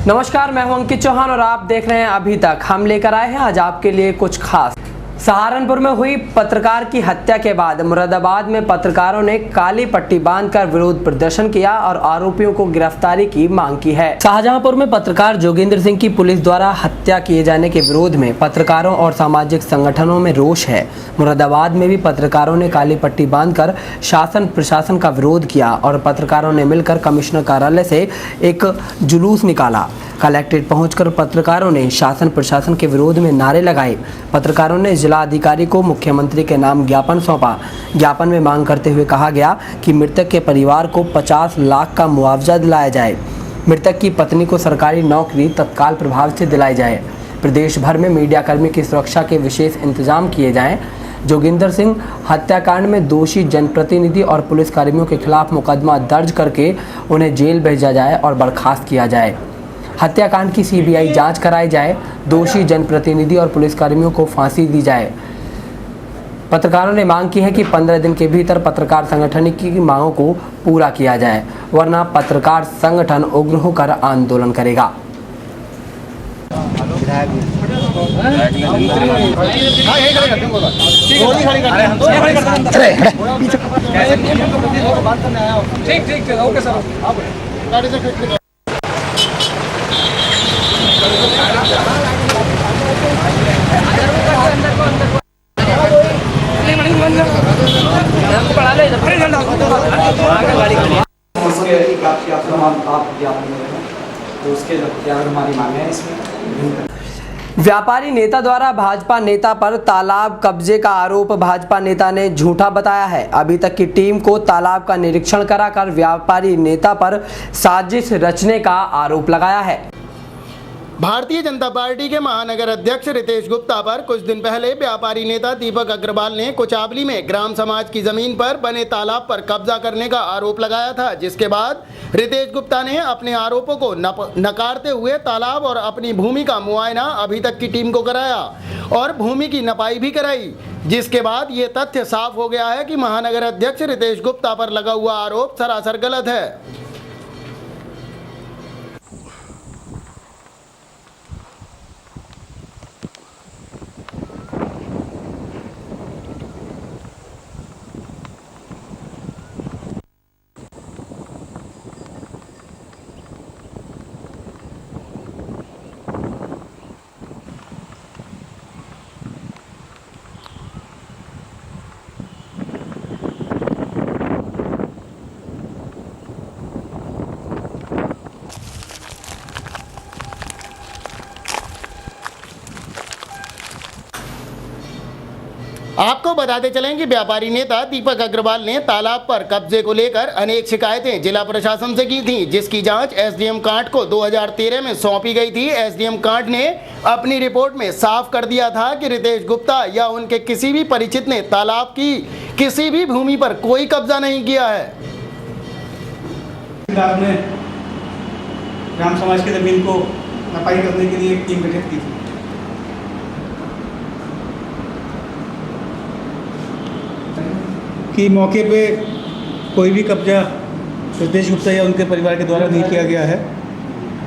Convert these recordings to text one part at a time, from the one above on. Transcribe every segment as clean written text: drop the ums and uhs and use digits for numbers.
नमस्कार, मैं हूं अंकित चौहान और आप देख रहे हैं अभी तक। हम लेकर आए हैं आज आपके लिए कुछ खास। सहारनपुर में हुई पत्रकार की हत्या के बाद मुरादाबाद में पत्रकारों ने काली पट्टी बांधकर विरोध प्रदर्शन किया और आरोपियों को गिरफ्तारी की मांग की है। शाहजहांपुर में पत्रकार जोगेंद्र सिंह की पुलिस द्वारा हत्या किए जाने के विरोध में पत्रकारों और सामाजिक संगठनों में रोष है। मुरादाबाद में भी पत्रकारों ने काली पट्टी बांधकर शासन प्रशासन का विरोध किया और पत्रकारों ने मिलकर कमिश्नर कार्यालय से एक जुलूस निकाला। कलेक्ट्रेट पहुंचकर पत्रकारों ने शासन प्रशासन के विरोध में नारे लगाए। पत्रकारों ने जिला अधिकारी को मुख्यमंत्री के नाम ज्ञापन सौंपा। ज्ञापन में मांग करते हुए कहा गया कि मृतक के परिवार को 50 लाख का मुआवजा दिलाया जाए। मृतक की पत्नी को सरकारी नौकरी तत्काल प्रभाव से दिलाई जाए। प्रदेश भर में मीडियाकर्मी की सुरक्षा के विशेष इंतजाम किए जाएं। जोगिंदर सिंह हत्याकांड में दोषी जनप्रतिनिधि और पुलिसकर्मियों के खिलाफ मुकदमा दर्ज करके उन्हें जेल भेजा जाए और बर्खास्त किया जाए। हत्याकांड की सीबीआई जांच कराई जाए। दोषी जनप्रतिनिधि और पुलिसकर्मियों को फांसी दी जाए। पत्रकारों ने मांग की है कि 15 दिन के भीतर पत्रकार संगठन की मांगों को पूरा किया जाए, वरना पत्रकार संगठन उग्र होकर आंदोलन करेगा। व्यापारी नेता द्वारा भाजपा नेता पर तालाब कब्जे का आरोप भाजपा नेता ने झूठा बताया है। अभी तक की टीम को तालाब का निरीक्षण कराकर व्यापारी नेता पर साजिश रचने का आरोप लगाया है। भारतीय जनता पार्टी के महानगर अध्यक्ष रितेश गुप्ता पर कुछ दिन पहले व्यापारी नेता दीपक अग्रवाल ने कोचाबली में ग्राम समाज की जमीन पर बने तालाब पर कब्जा करने का आरोप लगाया था, जिसके बाद रितेश गुप्ता ने अपने आरोपों को नकारते हुए तालाब और अपनी भूमि का मुआयना अभी तक की टीम को कराया और भूमि की नपाई भी कराई, जिसके बाद ये तथ्य साफ हो गया है कि महानगर अध्यक्ष रितेश गुप्ता पर लगा हुआ आरोप सरासर गलत है। आपको बताते चलें कि व्यापारी नेता दीपक अग्रवाल ने तालाब पर कब्जे को लेकर अनेक शिकायतें जिला प्रशासन से की थी, जिसकी जांच एसडीएम कांट को 2013 में सौंपी गई थी। एसडीएम कांट ने अपनी रिपोर्ट में साफ कर दिया था कि रितेश गुप्ता या उनके किसी भी परिचित ने तालाब की किसी भी भूमि पर कोई कब्जा नहीं किया है। आपने ग्राम समाज की जमीन को नपाई करने के लिए एक टीम गठित की थी। कि मौके पे कोई भी कब्जा रितेश गुप्ता या उनके परिवार के द्वारा नहीं किया गया है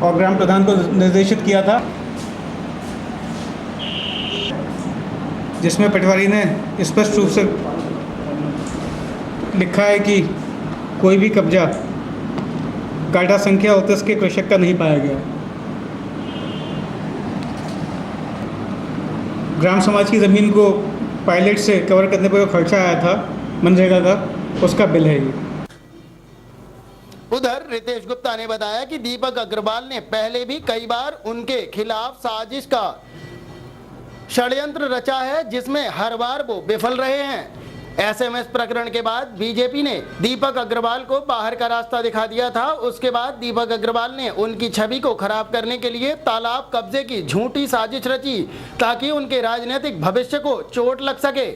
और ग्राम प्रधान को निर्देशित किया था, जिसमें पटवारी ने स्पष्ट रूप से लिखा है कि कोई भी कब्जा कायदा संख्या 29 के कृषक का नहीं पाया गया। ग्राम समाज की ज़मीन को पायलट से कवर करने पर जो खर्चा आया था मनरेगा का, उसका बिल है ये। उधर रितेश गुप्ता ने बताया कि दीपक अग्रवाल ने पहले भी कई बार उनके खिलाफ साजिश का षड्यंत्र रचा है, जिसमें हर बार वो विफल रहे हैं। एसएमएस प्रकरण के बाद बीजेपी ने दीपक अग्रवाल को बाहर का रास्ता दिखा दिया था। उसके बाद दीपक अग्रवाल ने उनकी छवि को खराब करने के लिए तालाब कब्जे की झूठी साजिश रची ताकि उनके राजनीतिक भविष्य को चोट लग सके।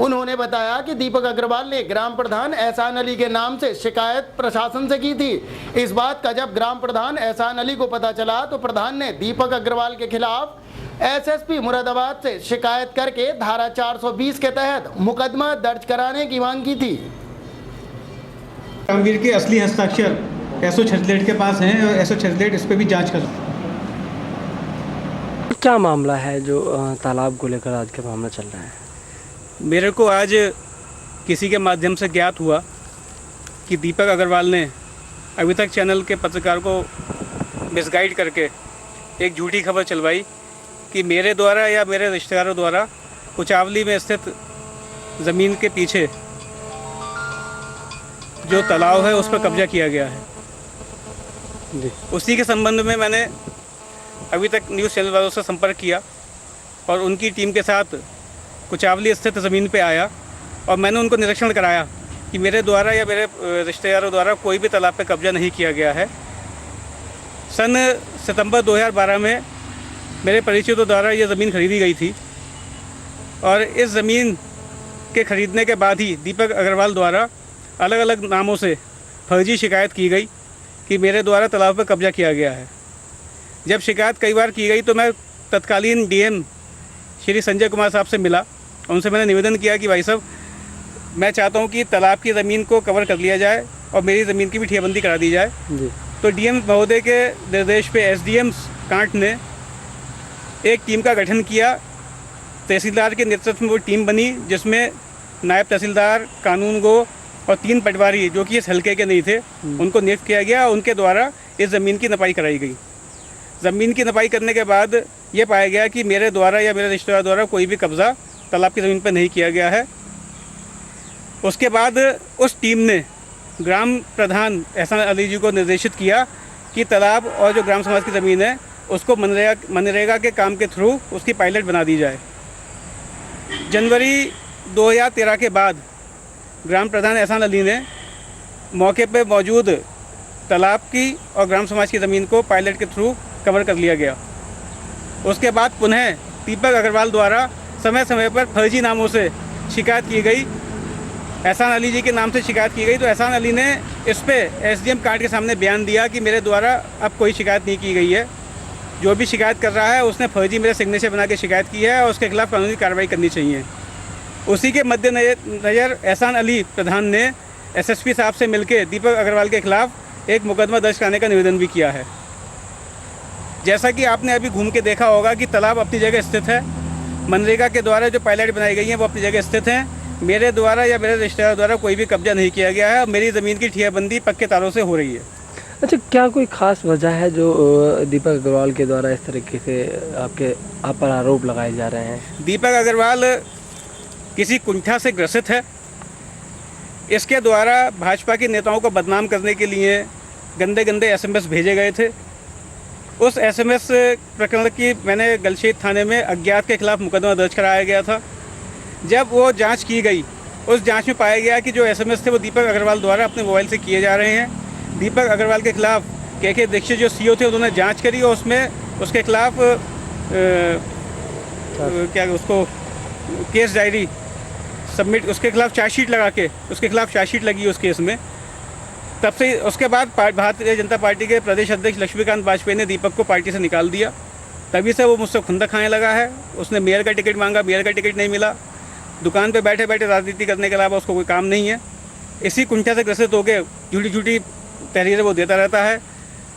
उन्होंने बताया कि दीपक अग्रवाल ने ग्राम प्रधान एहसान अली के नाम से शिकायत प्रशासन से की थी। इस बात का जब ग्राम प्रधान एहसान अली को पता चला तो प्रधान ने दीपक अग्रवाल के खिलाफ एसएसपी मुरादाबाद से शिकायत करके धारा 420 के तहत मुकदमा दर्ज कराने की मांग की थी। रामवीर के असली हस्ताक्षर एसओ छजलेट के पास हैं और एसओ छजलेट इस पर भी जांच कर क्या मामला है जो तालाब को लेकर आज का मामला चल रहा है? मेरे को आज किसी के माध्यम से ज्ञात हुआ कि दीपक अग्रवाल ने अभी तक चैनल के पत्रकार को मिसगाइड करके एक झूठी खबर चलवाई कि मेरे द्वारा या मेरे रिश्तेदारों द्वारा कुचावली में स्थित ज़मीन के पीछे जो तालाब है उस पर कब्जा किया गया है जी। उसी के संबंध में मैंने अभी तक न्यूज़ चैनल वालों से संपर्क किया और उनकी टीम के साथ कुचावली स्थित ज़मीन पे आया और मैंने उनको निरीक्षण कराया कि मेरे द्वारा या मेरे रिश्तेदारों द्वारा कोई भी तालाब पे कब्जा नहीं किया गया है। सन सितंबर 2012 में मेरे परिचितों द्वारा ये ज़मीन खरीदी गई थी और इस ज़मीन के ख़रीदने के बाद ही दीपक अग्रवाल द्वारा अलग अलग नामों से फर्जी शिकायत की गई कि मेरे द्वारा तालाब पर कब्जा किया गया है। जब शिकायत कई बार की गई तो मैं तत्कालीन डीएम श्री संजय कुमार साहब से मिला। उनसे मैंने निवेदन किया कि भाई साहब, मैं चाहता हूं कि तालाब की ज़मीन को कवर कर लिया जाए और मेरी ज़मीन की भी ठेकेबंदी करा दी जाए जी। तो डीएम महोदय के निर्देश पे एसडीएम कांट ने एक टीम का गठन किया। तहसीलदार के नेतृत्व में वो टीम बनी जिसमें नायब तहसीलदार, कानून गो और 3 पटवारी जो कि इस हल्के के नहीं थे उनको नियुक्त किया गया। उनके द्वारा इस ज़मीन की नपाई कराई गई। ज़मीन की नपाई करने के बाद ये पाया गया कि मेरे द्वारा या मेरे रिश्तेदार द्वारा कोई भी कब्ज़ा तालाब की ज़मीन पर नहीं किया गया है। उसके बाद उस टीम ने ग्राम प्रधान एहसान अली जी को निर्देशित किया कि तालाब और जो ग्राम समाज की ज़मीन है उसको मनरेगा के काम के थ्रू उसकी पायलट बना दी जाए। जनवरी 2013 के बाद ग्राम प्रधान एहसान अली ने मौके पर मौजूद तालाब की और ग्राम समाज की ज़मीन को पायलट के थ्रू कवर कर लिया गया। उसके बाद पुनः दीपक अग्रवाल द्वारा समय समय पर फर्जी नामों से शिकायत की गई। एहसान अली जी के नाम से शिकायत की गई तो एहसान अली ने इस पर एसडीएम कांट के सामने बयान दिया कि मेरे द्वारा अब कोई शिकायत नहीं की गई है। जो भी शिकायत कर रहा है उसने फर्जी मेरे सिग्नेचर बना के शिकायत की है और उसके खिलाफ़ कानूनी कार्रवाई करनी चाहिए। उसी के मद्देनज़र एहसान अली प्रधान ने एसएसपी साहब से मिलकर दीपक अग्रवाल के खिलाफ़ एक मुकदमा दर्ज कराने का निवेदन भी किया है। जैसा कि आपने अभी घूम के देखा होगा कि तालाब अपनी जगह स्थित है। मनरेगा के द्वारा जो पायलट बनाई गई हैं वो अपनी जगह स्थित हैं। मेरे द्वारा या मेरे रिश्तेदार द्वारा कोई भी कब्जा नहीं किया गया है और मेरी ज़मीन की ठेकेबंदी पक्के तारों से हो रही है। अच्छा, क्या कोई ख़ास वजह है जो दीपक अग्रवाल के द्वारा इस तरीके से आप पर आरोप लगाए जा रहे हैं? दीपक अग्रवाल किसी कुंठा से ग्रसित है। इसके द्वारा भाजपा के नेताओं को बदनाम करने के लिए गंदे गंदे एसएमएस भेजे गए थे। उस एसएमएस प्रकरण की मैंने गलशेत थाने में अज्ञात के खिलाफ मुकदमा दर्ज कराया गया था। जब वो जांच की गई, उस जांच में पाया गया कि जो एसएमएस थे वो दीपक अग्रवाल द्वारा अपने मोबाइल से किए जा रहे हैं। दीपक अग्रवाल के खिलाफ के दीक्षित जो सीओ थे उन्होंने जांच करी और उसमें उसके खिलाफ उसको केस डायरी सबमिट, उसके खिलाफ चार्जशीट लगा के उसके खिलाफ चार्जशीट लगी उस केस में। तब से उसके बाद भारतीय जनता पार्टी के प्रदेश अध्यक्ष लक्ष्मीकांत वाजपेयी ने दीपक को पार्टी से निकाल दिया। तभी से वो मुझसे खुंदक खाने लगा है। उसने मेयर का टिकट मांगा, मेयर का टिकट नहीं मिला। दुकान पे बैठे बैठे राजनीति करने के अलावा उसको कोई काम नहीं है। इसी कुंठा से ग्रसित होकर झूठी झूठी तहरीरें वो देता रहता है।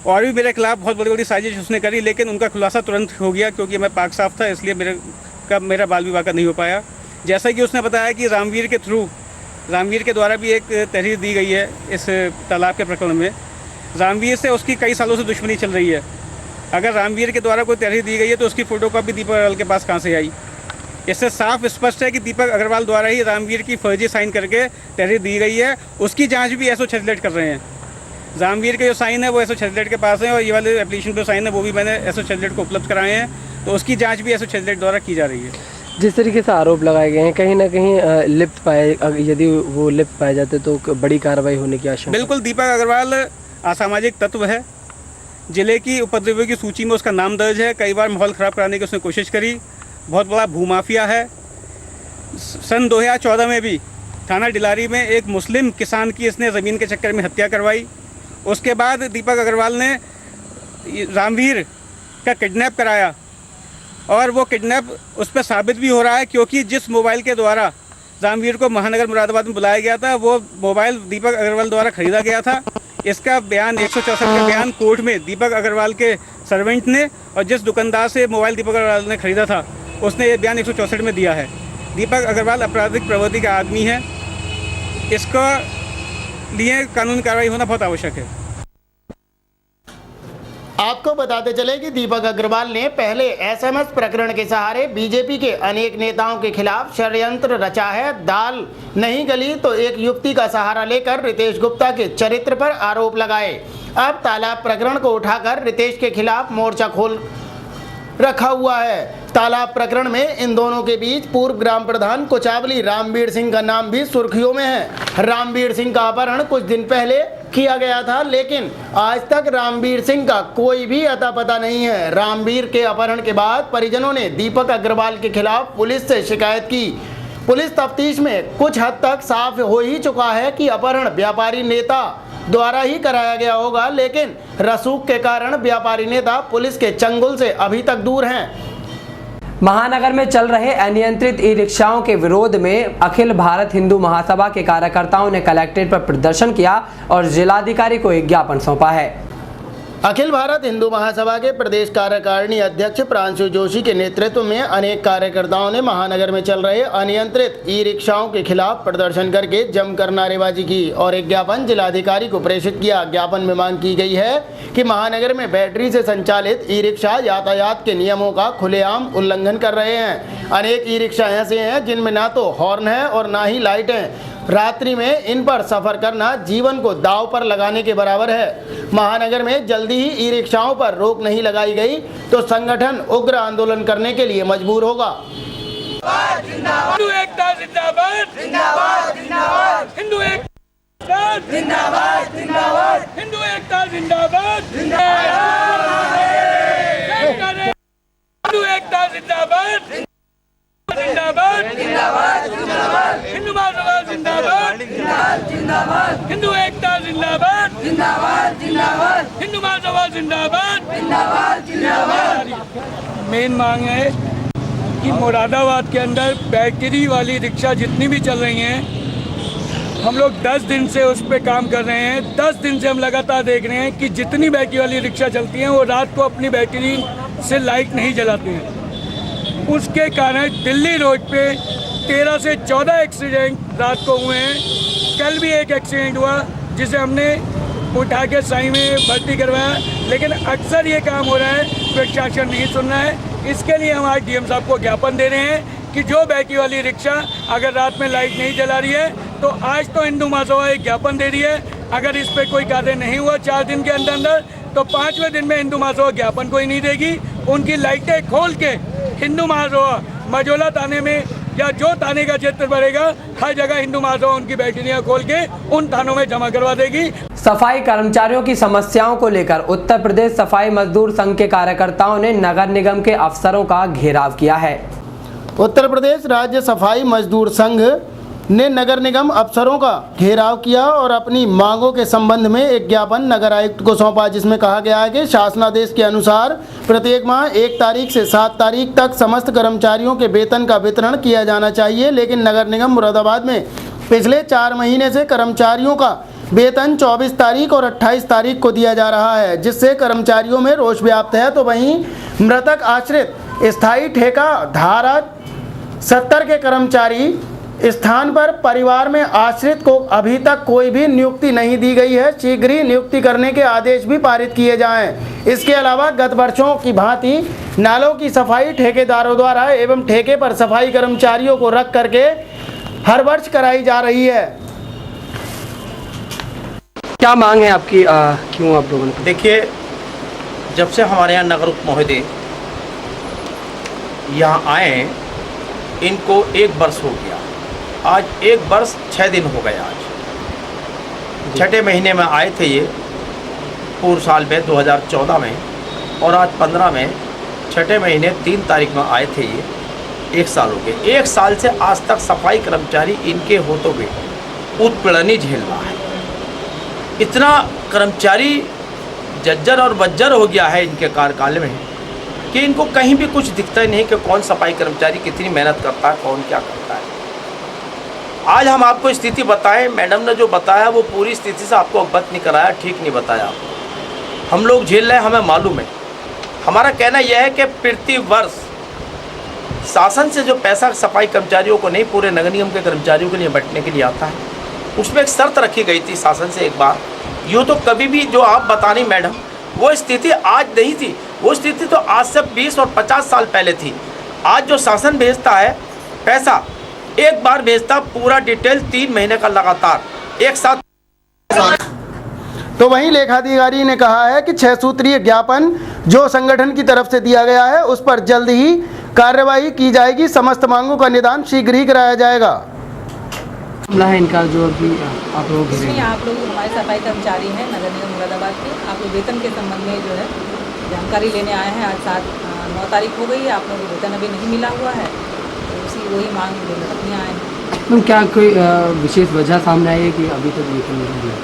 और भी मेरे खिलाफ बहुत बड़ी बड़ी साजिश उसने करी, लेकिन उनका खुलासा तुरंत हो गया क्योंकि मैं पाक साफ था, इसलिए मेरा बाल विवाह नहीं हो पाया। जैसा कि उसने बताया कि रामवीर के द्वारा भी एक तहरीर दी गई है इस तालाब के प्रकरण में। रामवीर से उसकी कई सालों से दुश्मनी चल रही है। अगर रामवीर के द्वारा कोई तहरीर दी गई है तो उसकी फ़ोटोकॉपी दीपक अग्रवाल के पास कहाँ से आई? इससे साफ स्पष्ट है कि दीपक अग्रवाल द्वारा ही रामवीर की फर्जी साइन करके तहरीर दी गई है। उसकी जांच भी एसओ छत्तीसगढ़ कर रहे हैं। रामवीर के जो साइन है वो एसओ छत्तीसगढ़ के पास है और ये वाले एप्लीकेशन पे साइन है वो भी मैंने एसओ छत्तीसगढ़ को उपलब्ध कराए हैं। तो उसकी जाँच भी एसओ छत्तीसगढ़ द्वारा की जा रही है। जिस तरीके से आरोप लगाए गए हैं, कहीं ना कहीं यदि वो लिप्त पाए जाते तो बड़ी कार्रवाई होने की आशंका। बिल्कुल, दीपक अग्रवाल असामाजिक तत्व है। जिले की उपद्रवियों की सूची में उसका नाम दर्ज है। कई बार माहौल ख़राब कराने की उसने कोशिश करी। बहुत बड़ा भूमाफिया है। सन 2014 में भी थाना डिलारी में एक मुस्लिम किसान की इसने ज़मीन के चक्कर में हत्या करवाई। उसके बाद दीपक अग्रवाल ने रामवीर का किडनैप कराया और वो किडनैप उस पर साबित भी हो रहा है क्योंकि जिस मोबाइल के द्वारा रामवीर को महानगर मुरादाबाद में बुलाया गया था वो मोबाइल दीपक अग्रवाल द्वारा खरीदा गया था। इसका बयान 164 का बयान कोर्ट में दीपक अग्रवाल के सर्वेंट ने और जिस दुकानदार से मोबाइल दीपक अग्रवाल ने खरीदा था उसने ये बयान 164 में दिया है। दीपक अग्रवाल आपराधिक प्रवृत्ति का आदमी है, इसका लिए कानूनी कार्रवाई होना बहुत आवश्यक है। आपको बताते चले कि दीपक अग्रवाल ने पहले एसएमएस प्रकरण के सहारे बीजेपी के अनेक नेताओं के खिलाफ षड्यंत्र रचा है। दाल नहीं गली तो एक युक्ति का सहारा लेकर रितेश गुप्ता के चरित्र पर आरोप लगाए। अब तालाब प्रकरण को उठाकर रितेश के खिलाफ मोर्चा खोल रखा हुआ है। तालाब प्रकरण में इन दोनों के बीच पूर्व ग्राम प्रधान कोचावली रामवीर सिंह का नाम भी सुर्खियों में है। रामवीर सिंह का अपहरण कुछ दिन पहले किया गया था, लेकिन आज तक रामवीर सिंह का कोई भी अता पता नहीं है। रामवीर के अपहरण के बाद परिजनों ने दीपक अग्रवाल के खिलाफ पुलिस से शिकायत की। पुलिस तफ्तीश में कुछ हद तक साफ हो ही चुका है कि अपहरण व्यापारी नेता द्वारा ही कराया गया होगा, लेकिन रसूख के कारण व्यापारी नेता पुलिस के चंगुल से अभी तक दूर हैं। महानगर में चल रहे अनियंत्रित ई रिक्शाओं के विरोध में अखिल भारत हिंदू महासभा के कार्यकर्ताओं ने कलेक्ट्रेट पर प्रदर्शन किया और जिलाधिकारी को एक ज्ञापन सौंपा है। अखिल भारत हिंदू महासभा के प्रदेश कार्यकारिणी अध्यक्ष प्रांशु जोशी के नेतृत्व में अनेक कार्यकर्ताओं ने महानगर में चल रहे अनियंत्रित ई रिक्शाओं के खिलाफ प्रदर्शन करके जमकर नारेबाजी की और एक ज्ञापन जिलाधिकारी को प्रेषित किया। ज्ञापन में मांग की गई है कि महानगर में बैटरी से संचालित ई रिक्शा यातायात के नियमों का खुलेआम उल्लंघन कर रहे हैं। अनेक ई रिक्शा ऐसे हैं जिनमें ना तो हॉर्न है और ना ही लाइटें। रात्रि में इन पर सफर करना जीवन को दांव पर लगाने के बराबर है। महानगर में जल्दी ही ई रिक्शाओं पर रोक नहीं लगाई गई तो संगठन उग्र आंदोलन करने के लिए मजबूर होगा। हिंदू एकता जिंदाबाद, जिंदाबाद, जिंदाबाद। हिंदू एकता जिंदाबाद, जिंदाबाद। हिंदू एकता जिंदाबाद, जिंदाबाद। हिंदू एकता जिंदाबाद, जिंदाबाद, जिंदाबाद, जिंदाबाद। हिंदू महासभा जिंदाबाद, जिंदाबाद। हिंदू एकता जिंदाबाद, जिंदाबाद, जिंदाबाद। हिंदू महासभा जिंदाबाद, जिंदाबाद, जिंदाबाद। मेन मांग है कि मुरादाबाद के अंदर बैटरी वाली रिक्शा जितनी भी चल रही हैं, हम लोग 10 दिन से उस पर काम कर रहे हैं। 10 दिन से हम लगातार देख रहे हैं कि जितनी बैटरी वाली रिक्शा चलती हैं वो रात को अपनी बैटरी से लाइट नहीं जलाती हैं। उसके कारण दिल्ली रोड पे 13 से 14 एक्सीडेंट रात को हुए हैं। कल भी एक एक्सीडेंट हुआ जिसे हमने उठा के साई में भर्ती करवाया, लेकिन अक्सर ये काम हो रहा है, प्रशासन नहीं सुन रहा है। इसके लिए हम आज डीएम साहब को ज्ञापन दे रहे हैं कि जो बैटरी वाली रिक्शा अगर रात में लाइट नहीं जला रही है तो आज तो हिंदू महासभा एक ज्ञापन दे रही है, अगर इस पर कोई कार्य नहीं हुआ 4 दिन के अंदर अंदर तो 5वें दिन में हिंदू महासभा ज्ञापन कोई नहीं देगी। उनकी लाइटें खोल के हिंदू महासभा मझौला थाने में या जो थाने का क्षेत्र बढ़ेगा हर जगह हिंदू महासभा उनकी बैटरियां खोल के उन थानों में जमा करवा देगी। सफाई कर्मचारियों की समस्याओं को लेकर उत्तर प्रदेश सफाई मजदूर संघ के कार्यकर्ताओं ने नगर निगम के अफसरों का घेराव किया है। उत्तर प्रदेश राज्य सफाई मजदूर संघ ने नगर निगम अफसरों का घेराव किया और अपनी मांगों के संबंध में एक ज्ञापन नगर आयुक्त को सौंपा, जिसमें कहा गया है कि शासनादेश के अनुसार प्रत्येक माह 1 तारीख से 7 तारीख तक समस्त कर्मचारियों के वेतन का वितरण किया जाना चाहिए, लेकिन नगर निगम मुरादाबाद में पिछले 4 महीने से कर्मचारियों का वेतन 24 तारीख और 28 तारीख को दिया जा रहा है, जिससे कर्मचारियों में रोष व्याप्त है। तो वहीं मृतक आश्रित स्थायी ठेका धारा 70 के कर्मचारी स्थान पर परिवार में आश्रित को अभी तक कोई भी नियुक्ति नहीं दी गई है। शीघ्र ही नियुक्ति करने के आदेश भी पारित किए जाएं। इसके अलावा गत वर्षों की भांति नालों की सफाई ठेकेदारों द्वारा एवं ठेके पर सफाई कर्मचारियों को रख करके हर वर्ष कराई जा रही है। क्या मांग है आपकी? क्यों आप लोगों ने? देखिए, जब से हमारे यहाँ नगर उप महोदय यहाँ आए इनको 1 वर्ष हो गया। आज 1 वर्ष 6 दिन हो गए। आज 6ठे महीने में आए थे ये पूर्व साल में 2014 में, और आज 15 में 6ठे महीने 3 तारीख में आए थे ये। 1 साल हो गए। 1 साल से आज तक सफाई कर्मचारी इनके होतों में उत्पीड़न झेल रहा है। इतना कर्मचारी जज्जर और बज्जर हो गया है इनके कार्यकाल में कि इनको कहीं भी कुछ दिखता ही नहीं कि कौन सफाई कर्मचारी कितनी मेहनत करता है, कौन क्या करता है। आज हम आपको स्थिति बताएं, मैडम ने जो बताया वो पूरी स्थिति से आपको अवगत नहीं कराया, ठीक नहीं बताया। हम लोग झेल रहे हैं, हमें मालूम है, हमारा कहना यह है कि प्रति वर्ष शासन से जो पैसा सफाई कर्मचारियों को नहीं, पूरे नगर निगम के कर्मचारियों के लिए बंटने के लिए आता है, उसमें एक शर्त रखी गई थी शासन से एक बार, यूँ तो कभी भी जो आप बता रही मैडम, वो स्थिति आज नहीं थी, वो स्थिति तो आज से 20 और 50 साल पहले थी। आज जो शासन भेजता है पैसा, एक बार भेजता, पूरा डिटेल 3 महीने का लगातार एक साथ। तो वहीं लेखाधिकारी ने कहा है कि 6 सूत्रीय ज्ञापन जो संगठन की तरफ से दिया गया है उस पर जल्द ही कार्यवाही की जाएगी। समस्त मांगों का निदान शीघ्र ही कराया जाएगा। मामला है इनका जो अभी आप लोग इसमें आप लोग हमारे सफाई कर्मचारी हैं नगर निगम मुरादाबाद के, आप लोग वेतन के संबंध में जो है जानकारी लेने आए हैं। आज 9 तारीख हो गई है, आप लोगों को वेतन अभी नहीं मिला हुआ है, तो उसी वही मांग रखने आए हैं। तो क्या कोई विशेष वजह सामने आई है कि अभी तक वेतन नहीं दिया?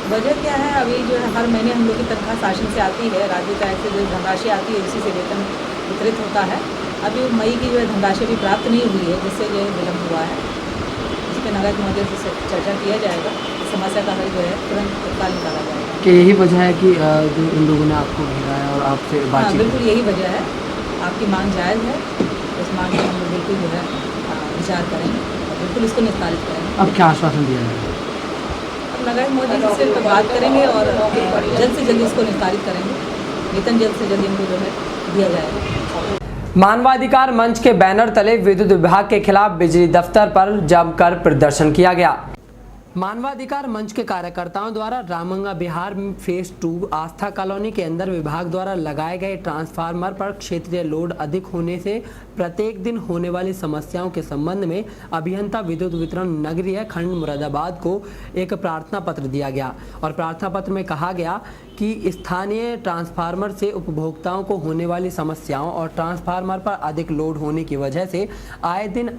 वजह क्या है, अभी जो है हर महीने हम लोग की तनख्वाह शासन से आती है, राज्य टैक्स से जो धनराशि आती है उसी से वेतन वितरित होता है। अभी मई की जो है धनराशि भी प्राप्त नहीं हुई है, जिससे जो है विलम्ब हुआ है। इस पर नगर महोदय से चर्चा किया जाएगा, इस समस्या का हल जो है तुरंत तत्काल निकाला जाएगा। कि यही वजह है कि जो इन लोगों ने आपको घेरा है और आपसे हाँ, बातचीत? बिल्कुल यही वजह है। आपकी मांग जायज़ है, इस मांग पर हम लोग बिल्कुल जो है विचार करेंगे और बिल्कुल इसको निस्तारित करेंगे। अब क्या आश्वासन दिया जाएगा? अब नगर महोदय से बात करेंगे और जल्द से जल्द इसको निस्तारित करेंगे। वेतन जल्द से जल्द इनको जो है दिया जाएगा। मानवाधिकार मंच के बैनर तले विद्युत विभाग के खिलाफ बिजली दफ्तर पर जमकर प्रदर्शन किया गया। मानवाधिकार मंच के कार्यकर्ताओं द्वारा रामगंगा बिहार फेज 2 आस्था कॉलोनी के अंदर विभाग द्वारा लगाए गए ट्रांसफार्मर पर क्षेत्रीय लोड अधिक होने से प्रत्येक दिन होने वाली समस्याओं के संबंध में अभियंता विद्युत वितरण नगरीय खंड मुरादाबाद को एक प्रार्थना पत्र दिया गया और प्रार्थना पत्र में कहा गया कि स्थानीय ट्रांसफार्मर से उपभोक्ताओं को होने वाली समस्याओं और ट्रांसफार्मर पर अधिक लोड होने की वजह से आए दिन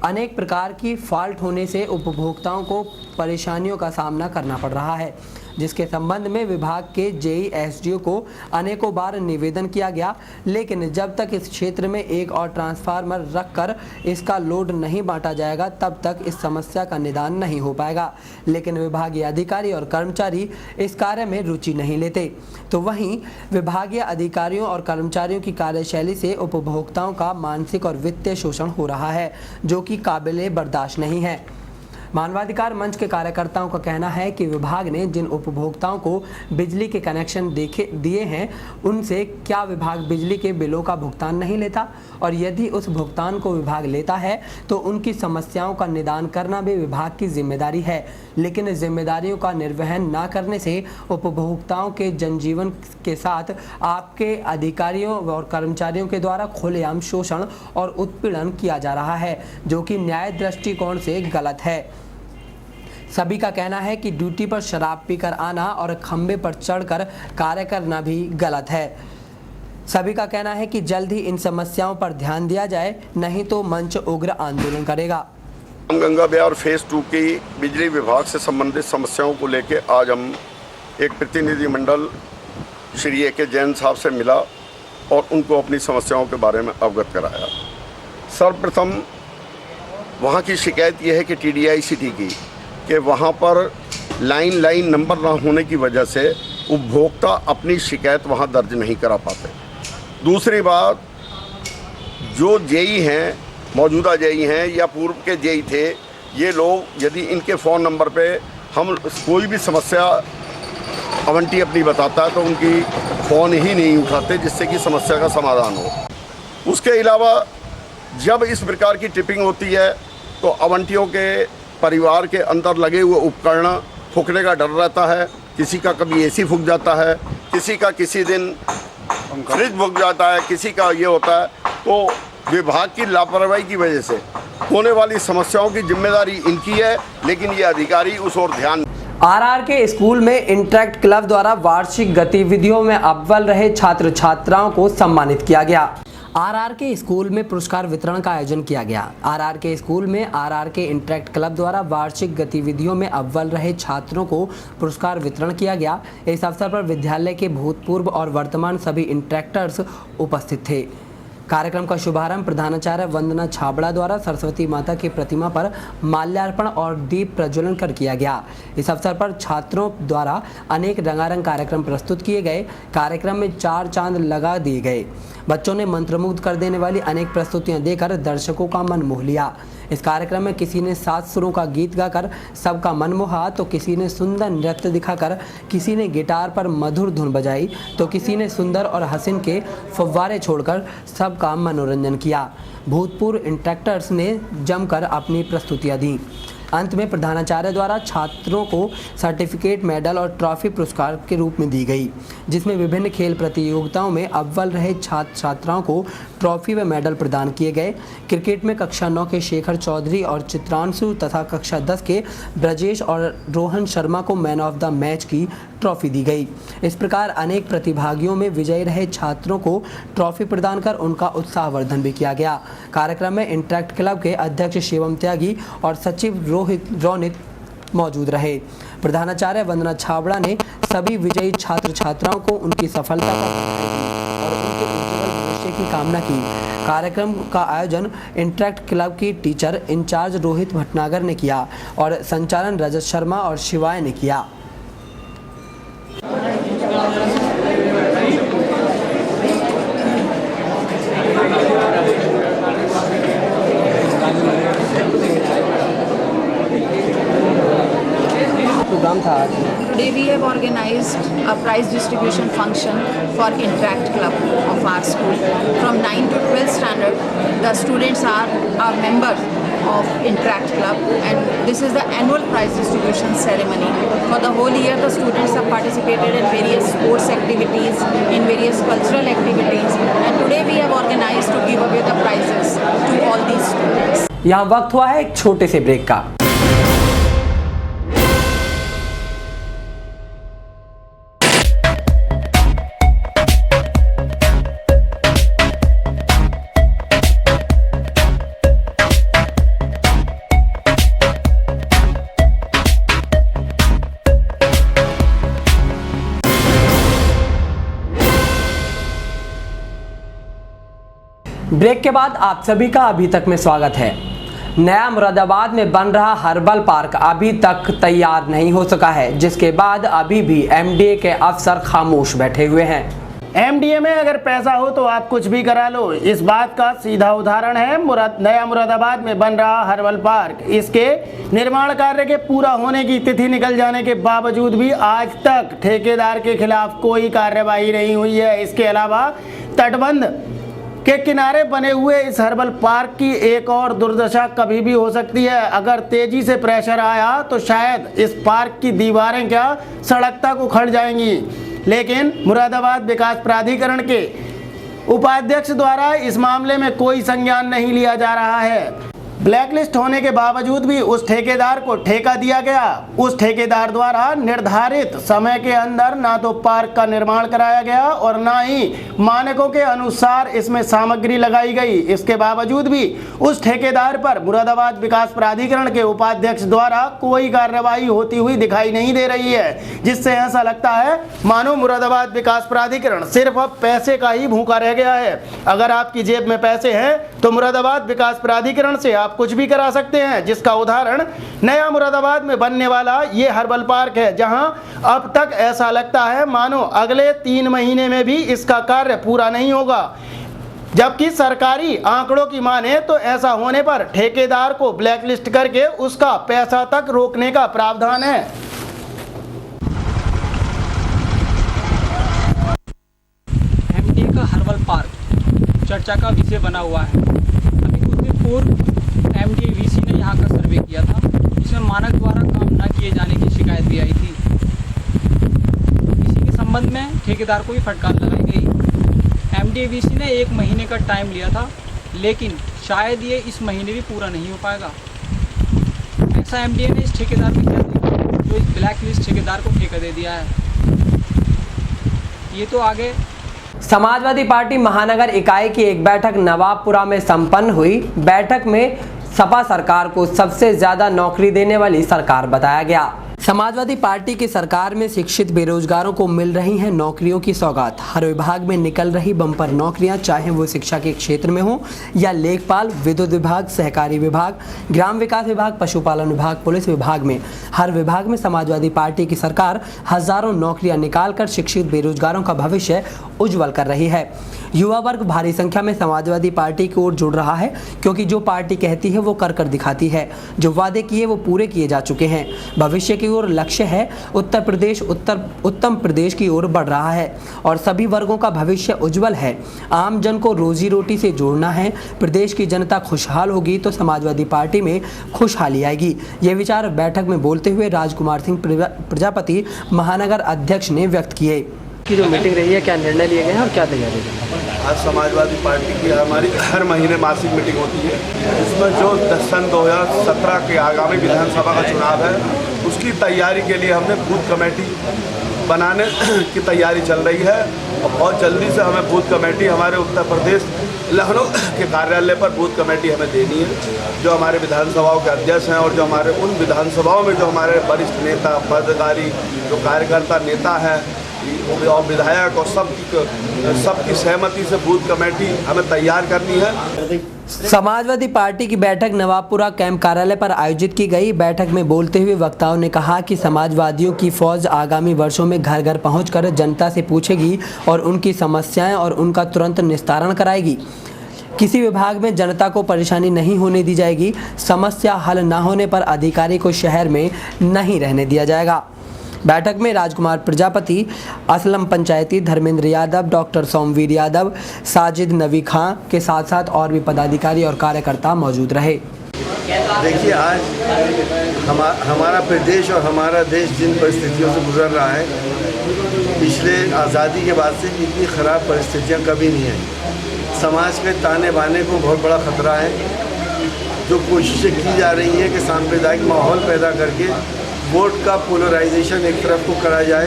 अनेक प्रकार की फॉल्ट होने से उपभोक्ताओं को परेशानियों का सामना करना पड़ रहा है, जिसके संबंध में विभाग के जेई एसडीओ को अनेकों बार निवेदन किया गया, लेकिन जब तक इस क्षेत्र में एक और ट्रांसफार्मर रखकर इसका लोड नहीं बांटा जाएगा तब तक इस समस्या का निदान नहीं हो पाएगा। लेकिन विभागीय अधिकारी और कर्मचारी इस कार्य में रुचि नहीं लेते, तो वहीं विभागीय अधिकारियों और कर्मचारियों की कार्यशैली से उपभोक्ताओं का मानसिक और वित्तीय शोषण हो रहा है, जो कि काबिले बर्दाश्त नहीं है। मानवाधिकार मंच के कार्यकर्ताओं का कहना है कि विभाग ने जिन उपभोक्ताओं को बिजली के कनेक्शन दिए हैं उनसे क्या विभाग बिजली के बिलों का भुगतान नहीं लेता, और यदि उस भुगतान को विभाग लेता है तो उनकी समस्याओं का निदान करना भी विभाग की जिम्मेदारी है। लेकिन इस जिम्मेदारियों का निर्वहन न करने से उपभोक्ताओं के जनजीवन के साथ आपके अधिकारियों और कर्मचारियों के द्वारा खुलेआम शोषण और उत्पीड़न किया जा रहा है, जो कि न्याय दृष्टिकोण से गलत है। सभी का कहना है कि ड्यूटी पर शराब पीकर आना और खंबे पर चढ़कर कार्य करना भी गलत है। सभी का कहना है कि जल्द ही इन समस्याओं पर ध्यान दिया जाए, नहीं तो मंच उग्र आंदोलन करेगा। रामगंगा बिहार फेज 2 की बिजली विभाग से संबंधित समस्याओं को लेकर आज हम एक प्रतिनिधिमंडल श्री ए के जैन साहब से मिला और उनको अपनी समस्याओं के बारे में अवगत कराया। सर्वप्रथम वहाँ की शिकायत यह है कि TDI सिटी की कि वहाँ पर लाइन नंबर ना होने की वजह से उपभोक्ता अपनी शिकायत वहाँ दर्ज नहीं करा पाते। दूसरी बात, जो जेई हैं, मौजूदा जेई हैं या पूर्व के जेई थे, ये लोग यदि इनके फ़ोन नंबर पे हम कोई भी समस्या अवंटी अपनी बताता है तो उनकी फ़ोन ही नहीं उठाते, जिससे कि समस्या का समाधान हो। उसके अलावा जब इस प्रकार की टिपिंग होती है तो अवंटियों के परिवार के अंदर लगे हुए उपकरण फूकने का डर रहता है। किसी का कभी AC फूक जाता है, किसी का किसी दिन फ्रिज फूक जाता है, किसी का ये होता है। तो विभाग की लापरवाही की वजह से होने वाली समस्याओं की जिम्मेदारी इनकी है, लेकिन ये अधिकारी उस ओर ध्यान। RR के स्कूल में इंटरेक्ट क्लब द्वारा वार्षिक गतिविधियों में अव्वल रहे छात्र छात्राओं को सम्मानित किया गया। RR के स्कूल में पुरस्कार वितरण का आयोजन किया गया। RR के स्कूल में RR के इंटरेक्ट क्लब द्वारा वार्षिक गतिविधियों में अव्वल रहे छात्रों को पुरस्कार वितरण किया गया। इस अवसर पर विद्यालय के भूतपूर्व और वर्तमान सभी इंटरेक्टर्स उपस्थित थे। कार्यक्रम का शुभारंभ प्रधानाचार्य वंदना छाबड़ा द्वारा सरस्वती माता की प्रतिमा पर माल्यार्पण और दीप प्रज्वलन कर किया गया। इस अवसर पर छात्रों द्वारा अनेक रंगारंग कार्यक्रम प्रस्तुत किए गए। कार्यक्रम में 4 चांद लगा दिए गए। बच्चों ने मंत्रमुग्ध कर देने वाली अनेक प्रस्तुतियां देकर दर्शकों का मन मोह लिया। इस कार्यक्रम में किसी ने 7 सुरों का गीत गाकर सबका मन मोहा, तो किसी ने सुंदर नृत्य दिखाकर, किसी ने गिटार पर मधुर धुन बजाई, तो किसी ने सुंदर और हसीन के फव्वारे छोड़कर सबका मनोरंजन किया। भूतपूर्व इंस्ट्रक्टर्स ने जमकर अपनी प्रस्तुतियां दी। अंत में प्रधानाचार्य द्वारा छात्रों को सर्टिफिकेट, मेडल और ट्रॉफी पुरस्कार के रूप में दी गई, जिसमें विभिन्न खेल प्रतियोगिताओं में अव्वल रहे छात्र छात्राओं को ट्रॉफी व मेडल प्रदान किए गए। क्रिकेट में कक्षा 9 के शेखर चौधरी और चित्रांशु तथा कक्षा 10 के ब्रजेश और रोहन शर्मा को मैन ऑफ द मैच की ट्रॉफी दी गई। इस प्रकार अनेक प्रतिभागियों में विजयी रहे छात्रों को ट्रॉफी प्रदान कर उनका उत्साहवर्धन भी किया गया। कार्यक्रम में इंटरैक्ट क्लब के अध्यक्ष शिवम त्यागी और सचिव रोनित मौजूद रहे। प्रधानाचार्य वंदना छाबड़ा ने सभी विजयी छात्र छात्राओं को उनकी सफलता पर बधाई दी और उनके उज्जवल भविष्य की कामना की। कार्यक्रम का आयोजन इंटरैक्ट क्लब की टीचर इंचार्ज रोहित भटनागर ने किया और संचालन रजत शर्मा और शिवाय ने किया। प्रोग्राम था आज। Today we have organized a prize distribution function for Interact Club of our school. From 9 to 12th standard, the students are members of Interact Club, and this is the annual prize distribution ceremony. For the whole year, the students have participated in various sports activities, in various cultural activities, and today we have organized to give away the prizes to all these students. यहाँ वक्त हुआ है एक छोटे से break का। Break के बाद आप सभी का अभी तक में स्वागत है। नया मुरादाबाद में बन रहा हर्बल पार्क अभी तक तैयार नहीं हो सका है, जिसके बाद अभी भी एमडीए के अफसर खामोश बैठे हुए हैं। एमडीए में अगर पैसा हो तो आप कुछ भी करा लो, इस बात का सीधा उदाहरण है नया मुरादाबाद में बन रहा हर्बल पार्क। इसके निर्माण कार्य के पूरा होने की तिथि निकल जाने के बावजूद भी आज तक ठेकेदार के खिलाफ कोई कार्रवाई नहीं हुई है। इसके अलावा तटबंध के किनारे बने हुए इस हर्बल पार्क की एक और दुर्दशा कभी भी हो सकती है। अगर तेजी से प्रेशर आया तो शायद इस पार्क की दीवारें क्या सड़क तक उखड़ जाएंगी, लेकिन मुरादाबाद विकास प्राधिकरण के उपाध्यक्ष द्वारा इस मामले में कोई संज्ञान नहीं लिया जा रहा है। ब्लैकलिस्ट होने के बावजूद भी उस ठेकेदार को ठेका दिया गया। उस ठेकेदार द्वारा निर्धारित समय के अंदर ना तो पार्क का निर्माण कराया गया और ना ही मानकों के अनुसार इसमें सामग्री लगाई गई। इसके बावजूद भी उस ठेकेदार पर मुरादाबाद विकास प्राधिकरण के उपाध्यक्ष द्वारा कोई कार्रवाई होती हुई दिखाई नहीं दे रही है, जिससे ऐसा लगता है मानो मुरादाबाद विकास प्राधिकरण सिर्फ अब पैसे का ही भूखा रह गया है। अगर आपकी जेब में पैसे हैं तो मुरादाबाद विकास प्राधिकरण से आप कुछ भी करा सकते हैं, जिसका उदाहरण नया मुरादाबाद में बनने वाला ये हर्बल पार्क है, जहां अब तक ऐसा लगता है मानो अगले 3 महीने में भी इसका कार्य पूरा नहीं होगा। जबकि सरकारी आंकड़ों की माने तो ऐसा होने पर ठेकेदार को ब्लैकलिस्ट करके उसका पैसा तक रोकने का प्रावधान है। एमडीए का हर्बल पार्क चर्चा का विषय बना हुआ है। अभी कुछ दिन पूर्व एमडीए वीसी ने यहाँ का सर्वे किया था, जिसमें मानक द्वारा काम न किए जाने की शिकायत भी आई थी। इसी के संबंध में ठेकेदार को भी फटकार लगाई गई। एमडीए वीसी ने 1 महीने का टाइम लिया था, लेकिन शायद ये इस महीने भी पूरा नहीं हो पाएगा। ऐसा एमडीए ने इस ठेकेदार को किया जो इस ब्लैक लिस्ट ठेकेदार को ठेका दे दिया है। ये तो आगे समाजवादी पार्टी महानगर इकाई की एक बैठक नवाबपुरा में संपन्न हुई। बैठक में सपा सरकार को सबसे ज्यादा नौकरी देने वाली सरकार बताया गया। समाजवादी पार्टी की सरकार में शिक्षित बेरोजगारों को मिल रही हैं नौकरियों की सौगात। हर विभाग में निकल रही बम्पर नौकरियां, चाहे वो शिक्षा के क्षेत्र में हो या लेखपाल, विद्युत विभाग, सहकारी विभाग, ग्राम विकास विभाग, पशुपालन विभाग, पुलिस विभाग में हर विभाग में समाजवादी पार्टी की सरकार हजारों नौकरियां निकालकर शिक्षित बेरोजगारों का भविष्य उज्जवल कर रही है। युवा वर्ग भारी संख्या में समाजवादी पार्टी की ओर जुड़ रहा है, क्योंकि जो पार्टी कहती है वो कर दिखाती है। जो वादे किए वो पूरे किए जा चुके हैं। भविष्य की ओर लक्ष्य है। उत्तर प्रदेश उत्तम प्रदेश की ओर बढ़ रहा है और सभी वर्गों का भविष्य उज्जवल है। आम जन को रोजी रोटी से जोड़ना है। प्रदेश की जनता खुशहाल होगी तो समाजवादी पार्टी में खुशहाली आएगी। ये विचार बैठक में बोलते हुए राजकुमार सिंह प्रजापति महानगर अध्यक्ष ने व्यक्त किए। की जो मीटिंग रही है, क्या निर्णय लिए गए हैं और क्या तैयारी है? आज समाजवादी पार्टी की हमारी हर महीने मासिक मीटिंग होती है, इसमें जो सन 2017 के आगामी विधानसभा का चुनाव है उसकी तैयारी के लिए हमने बूथ कमेटी बनाने की तैयारी चल रही है और बहुत जल्दी से हमें बूथ कमेटी हमारे उत्तर प्रदेश लखनऊ के कार्यालय पर बूथ कमेटी हमें देनी है। जो हमारे विधानसभाओं के अध्यक्ष हैं और जो हमारे उन विधानसभाओं में जो हमारे वरिष्ठ नेता, पदाधिकारी, जो कार्यकर्ता नेता हैं और विधायक और सबकी सहमति से बूथ कमेटी हमें तैयार करनी है। समाजवादी पार्टी की बैठक नवाबपुरा कैंप कार्यालय पर आयोजित की गई। बैठक में बोलते हुए वक्ताओं ने कहा कि समाजवादियों की फौज आगामी वर्षों में घर घर पहुंचकर जनता से पूछेगी और उनकी समस्याएं और उनका तुरंत निस्तारण कराएगी। किसी विभाग में जनता को परेशानी नहीं होने दी जाएगी। समस्या हल न होने पर अधिकारी को शहर में नहीं रहने दिया जाएगा। बैठक में राजकुमार प्रजापति, असलम पंचायती, धर्मेंद्र यादव, डॉक्टर सोमवीर यादव, साजिद नवी खां के साथ साथ और भी पदाधिकारी और कार्यकर्ता मौजूद रहे। देखिए, आज हमारा प्रदेश और हमारा देश जिन परिस्थितियों से गुजर रहा है, पिछले आज़ादी के बाद से इतनी ख़राब परिस्थितियां कभी नहीं आई। समाज के ताने बाने को बहुत बड़ा ख़तरा है। जो कोशिशें की जा रही हैं कि सांप्रदायिक माहौल पैदा करके वोट का पोलराइजेशन एक तरफ को करा जाए,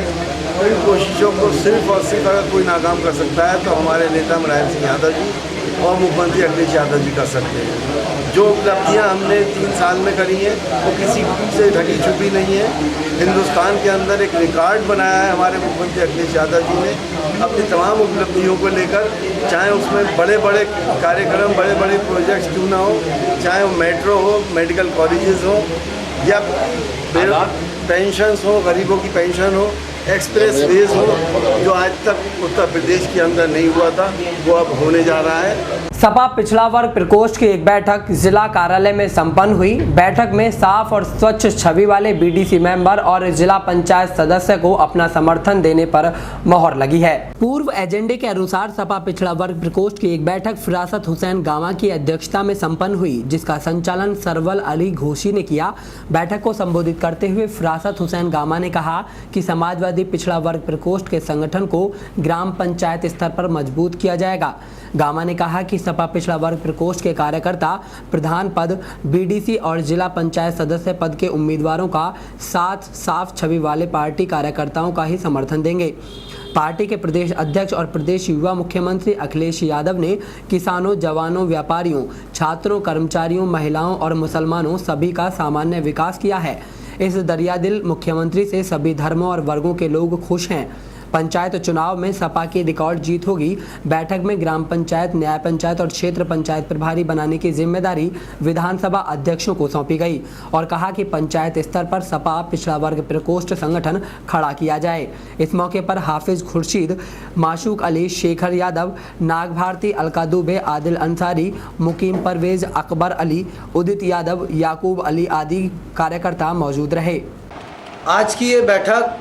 तो इन कोशिशों को सिर्फ और सिर्फ अगर कोई नाकाम कर सकता है तो हमारे नेता मुलायम सिंह यादव जी और मुख्यमंत्री अखिलेश यादव जी कर सकते हैं। जो उपलब्धियां हमने 3 साल में करी हैं वो किसी से ढकी छुपी नहीं है। हिंदुस्तान के अंदर एक रिकॉर्ड बनाया है हमारे मुख्यमंत्री अखिलेश यादव जी ने अपनी तमाम उपलब्धियों को लेकर, चाहे उसमें बड़े बड़े कार्यक्रम, बड़े बड़े प्रोजेक्ट्स क्यों ना हो, चाहे वो मेट्रो हो, मेडिकल कॉलेजेस हो या पेंशन्स हो, गरीबों की पेंशन हो, एक्सप्रेस वेज हो, जो आज तक उत्तर प्रदेश के अंदर नहीं हुआ था वो अब होने जा रहा है। सपा पिछड़ा वर्ग प्रकोष्ठ की एक बैठक जिला कार्यालय में संपन्न हुई। बैठक में साफ और स्वच्छ छवि वाले बीडीसी मेंबर और जिला पंचायत सदस्य को अपना समर्थन देने पर मोहर लगी है। पूर्व एजेंडे के अनुसार सपा पिछड़ा वर्ग प्रकोष्ठ की एक बैठक फिरासत हुसैन गामा की अध्यक्षता में संपन्न हुई, जिसका संचालन सरवल अली घोषी ने किया। बैठक को संबोधित करते हुए फिरासत हुसैन गामा ने कहा कि समाजवादी पिछड़ा वर्ग प्रकोष्ठ के संगठन को ग्राम पंचायत स्तर पर मजबूत किया जाएगा। गामा ने कहा कि सपा पिछड़ा वर्ग प्रकोष्ठ के कार्यकर्ता प्रधान पद, बीडीसी और जिला पंचायत सदस्य पद के उम्मीदवारों का साथ साफ छवि वाले पार्टी कार्यकर्ताओं का ही समर्थन देंगे। पार्टी के प्रदेश अध्यक्ष और प्रदेश युवा मुख्यमंत्री अखिलेश यादव ने किसानों, जवानों, व्यापारियों, छात्रों, कर्मचारियों, महिलाओं और मुसलमानों सभी का सामान्य विकास किया है। इस दरियादिल मुख्यमंत्री से सभी धर्मों और वर्गों के लोग खुश हैं। पंचायत चुनाव में सपा की रिकॉर्ड जीत होगी। बैठक में ग्राम पंचायत, न्याय पंचायत और क्षेत्र पंचायत प्रभारी बनाने की जिम्मेदारी विधानसभा अध्यक्षों को सौंपी गई और कहा कि पंचायत स्तर पर सपा पिछड़ा वर्ग प्रकोष्ठ संगठन खड़ा किया जाए। इस मौके पर हाफिज खुर्शीद, माशूक अली, शेखर यादव, नाग भारती, अलका दुबे, आदिल अंसारी, मुकीम परवेज, अकबर अली, उदित यादव, याकूब अली आदि कार्यकर्ता मौजूद रहे। आज की ये बैठक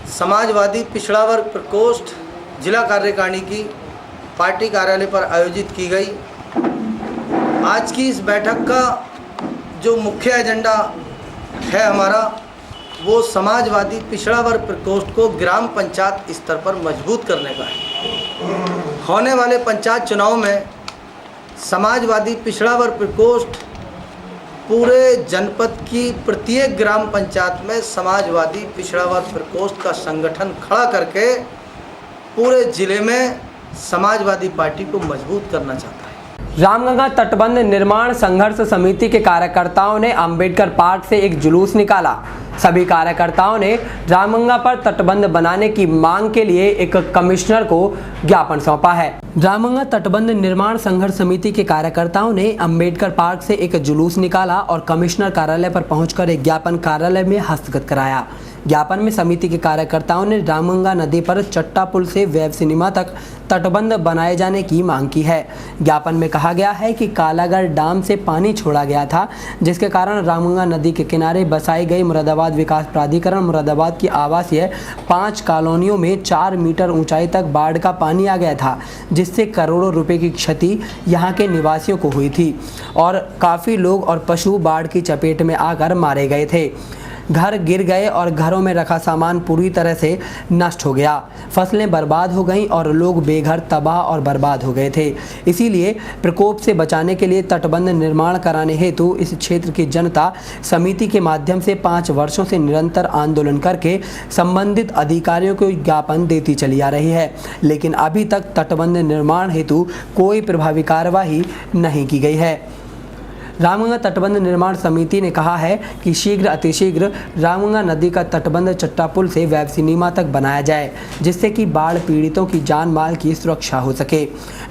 समाजवादी पिछड़ा वर्ग प्रकोष्ठ जिला कार्यकारिणी की पार्टी कार्यालय पर आयोजित की गई। आज की इस बैठक का जो मुख्य एजेंडा है हमारा, वो समाजवादी पिछड़ा वर्ग प्रकोष्ठ को ग्राम पंचायत स्तर पर मजबूत करने का है। होने वाले पंचायत चुनाव में समाजवादी पिछड़ा वर्ग प्रकोष्ठ पूरे जनपद की प्रत्येक ग्राम पंचायत में समाजवादी पिछड़ा वर्ग प्रकोष्ठ का संगठन खड़ा करके पूरे जिले में समाजवादी पार्टी को मजबूत करना चाहता है। रामगंगा तटबंध निर्माण संघर्ष समिति के कार्यकर्ताओं ने अंबेडकर पार्क से एक जुलूस निकाला। सभी कार्यकर्ताओं ने रामगंगा पर तटबंध बनाने की मांग के लिए एक कमिश्नर को ज्ञापन सौंपा है। रामगंगा तटबंध निर्माण संघर्ष समिति के कार्यकर्ताओं ने अंबेडकर पार्क से एक जुलूस निकाला और कमिश्नर कार्यालय पर पहुंचकर एक ज्ञापन कार्यालय में हस्तगत कराया। ज्ञापन में समिति के कार्यकर्ताओं ने रामगंगा नदी पर चट्टा पुल से वेब सिनेमा तक तटबंध बनाए जाने की मांग की है। ज्ञापन में कहा गया है कि कालागढ़ डैम से पानी छोड़ा गया था, जिसके कारण रामगंगा नदी के किनारे बसाई गई मुरादाबाद विकास प्राधिकरण मुरादाबाद की आवासीय 5 कॉलोनियों में 4 मीटर ऊंचाई तक बाढ़ का पानी आ गया था, जिससे करोड़ों रुपए की क्षति यहाँ के निवासियों को हुई थी और काफ़ी लोग और पशु बाढ़ की चपेट में आकर मारे गए थे। घर गिर गए और घरों में रखा सामान पूरी तरह से नष्ट हो गया, फसलें बर्बाद हो गईं और लोग बेघर तबाह और बर्बाद हो गए थे। इसीलिए प्रकोप से बचाने के लिए तटबंध निर्माण कराने हेतु इस क्षेत्र की जनता समिति के माध्यम से 5 वर्षों से निरंतर आंदोलन करके संबंधित अधिकारियों को ज्ञापन देती चली आ रही है, लेकिन अभी तक तटबंध निर्माण हेतु कोई प्रभावी कार्यवाही नहीं की गई है। रामगंगा तटबंध निर्माण समिति ने कहा है कि शीघ्र अतिशीघ्र रामगंगा नदी का तटबंध चट्टा पुल से वेब सिनेमा तक बनाया जाए, जिससे कि बाढ़ पीड़ितों की जान माल की सुरक्षा हो सके।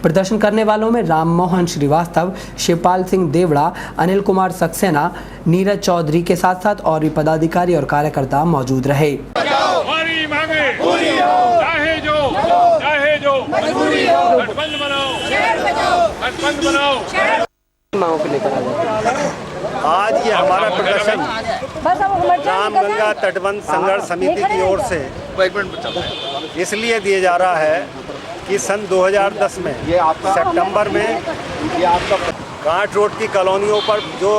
प्रदर्शन करने वालों में राम मोहन श्रीवास्तव, शिवपाल सिंह देवड़ा, अनिल कुमार सक्सेना, नीरज चौधरी के साथ साथ और भी पदाधिकारी और कार्यकर्ता मौजूद रहे। हमारी मांगे पूरी हो, चाहे जो मजबूरी हो, तटबंध बनाओ। आज ये हमारा प्रदर्शन रामगंगा तटबंध संघर्ष समिति की ओर से इसलिए दिया जा रहा है कि सन 2010 में सितंबर में कांट रोड की कॉलोनियों पर जो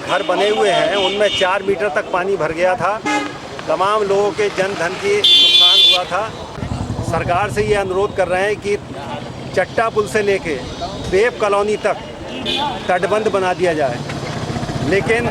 घर बने हुए हैं उनमें 4 मीटर तक पानी भर गया था। तमाम लोगों के जन धन की नुकसान हुआ था। सरकार से ये अनुरोध कर रहे हैं कि चट्टा पुल से लेके बेब कॉलोनी तक तटबंध बना दिया जाए, लेकिन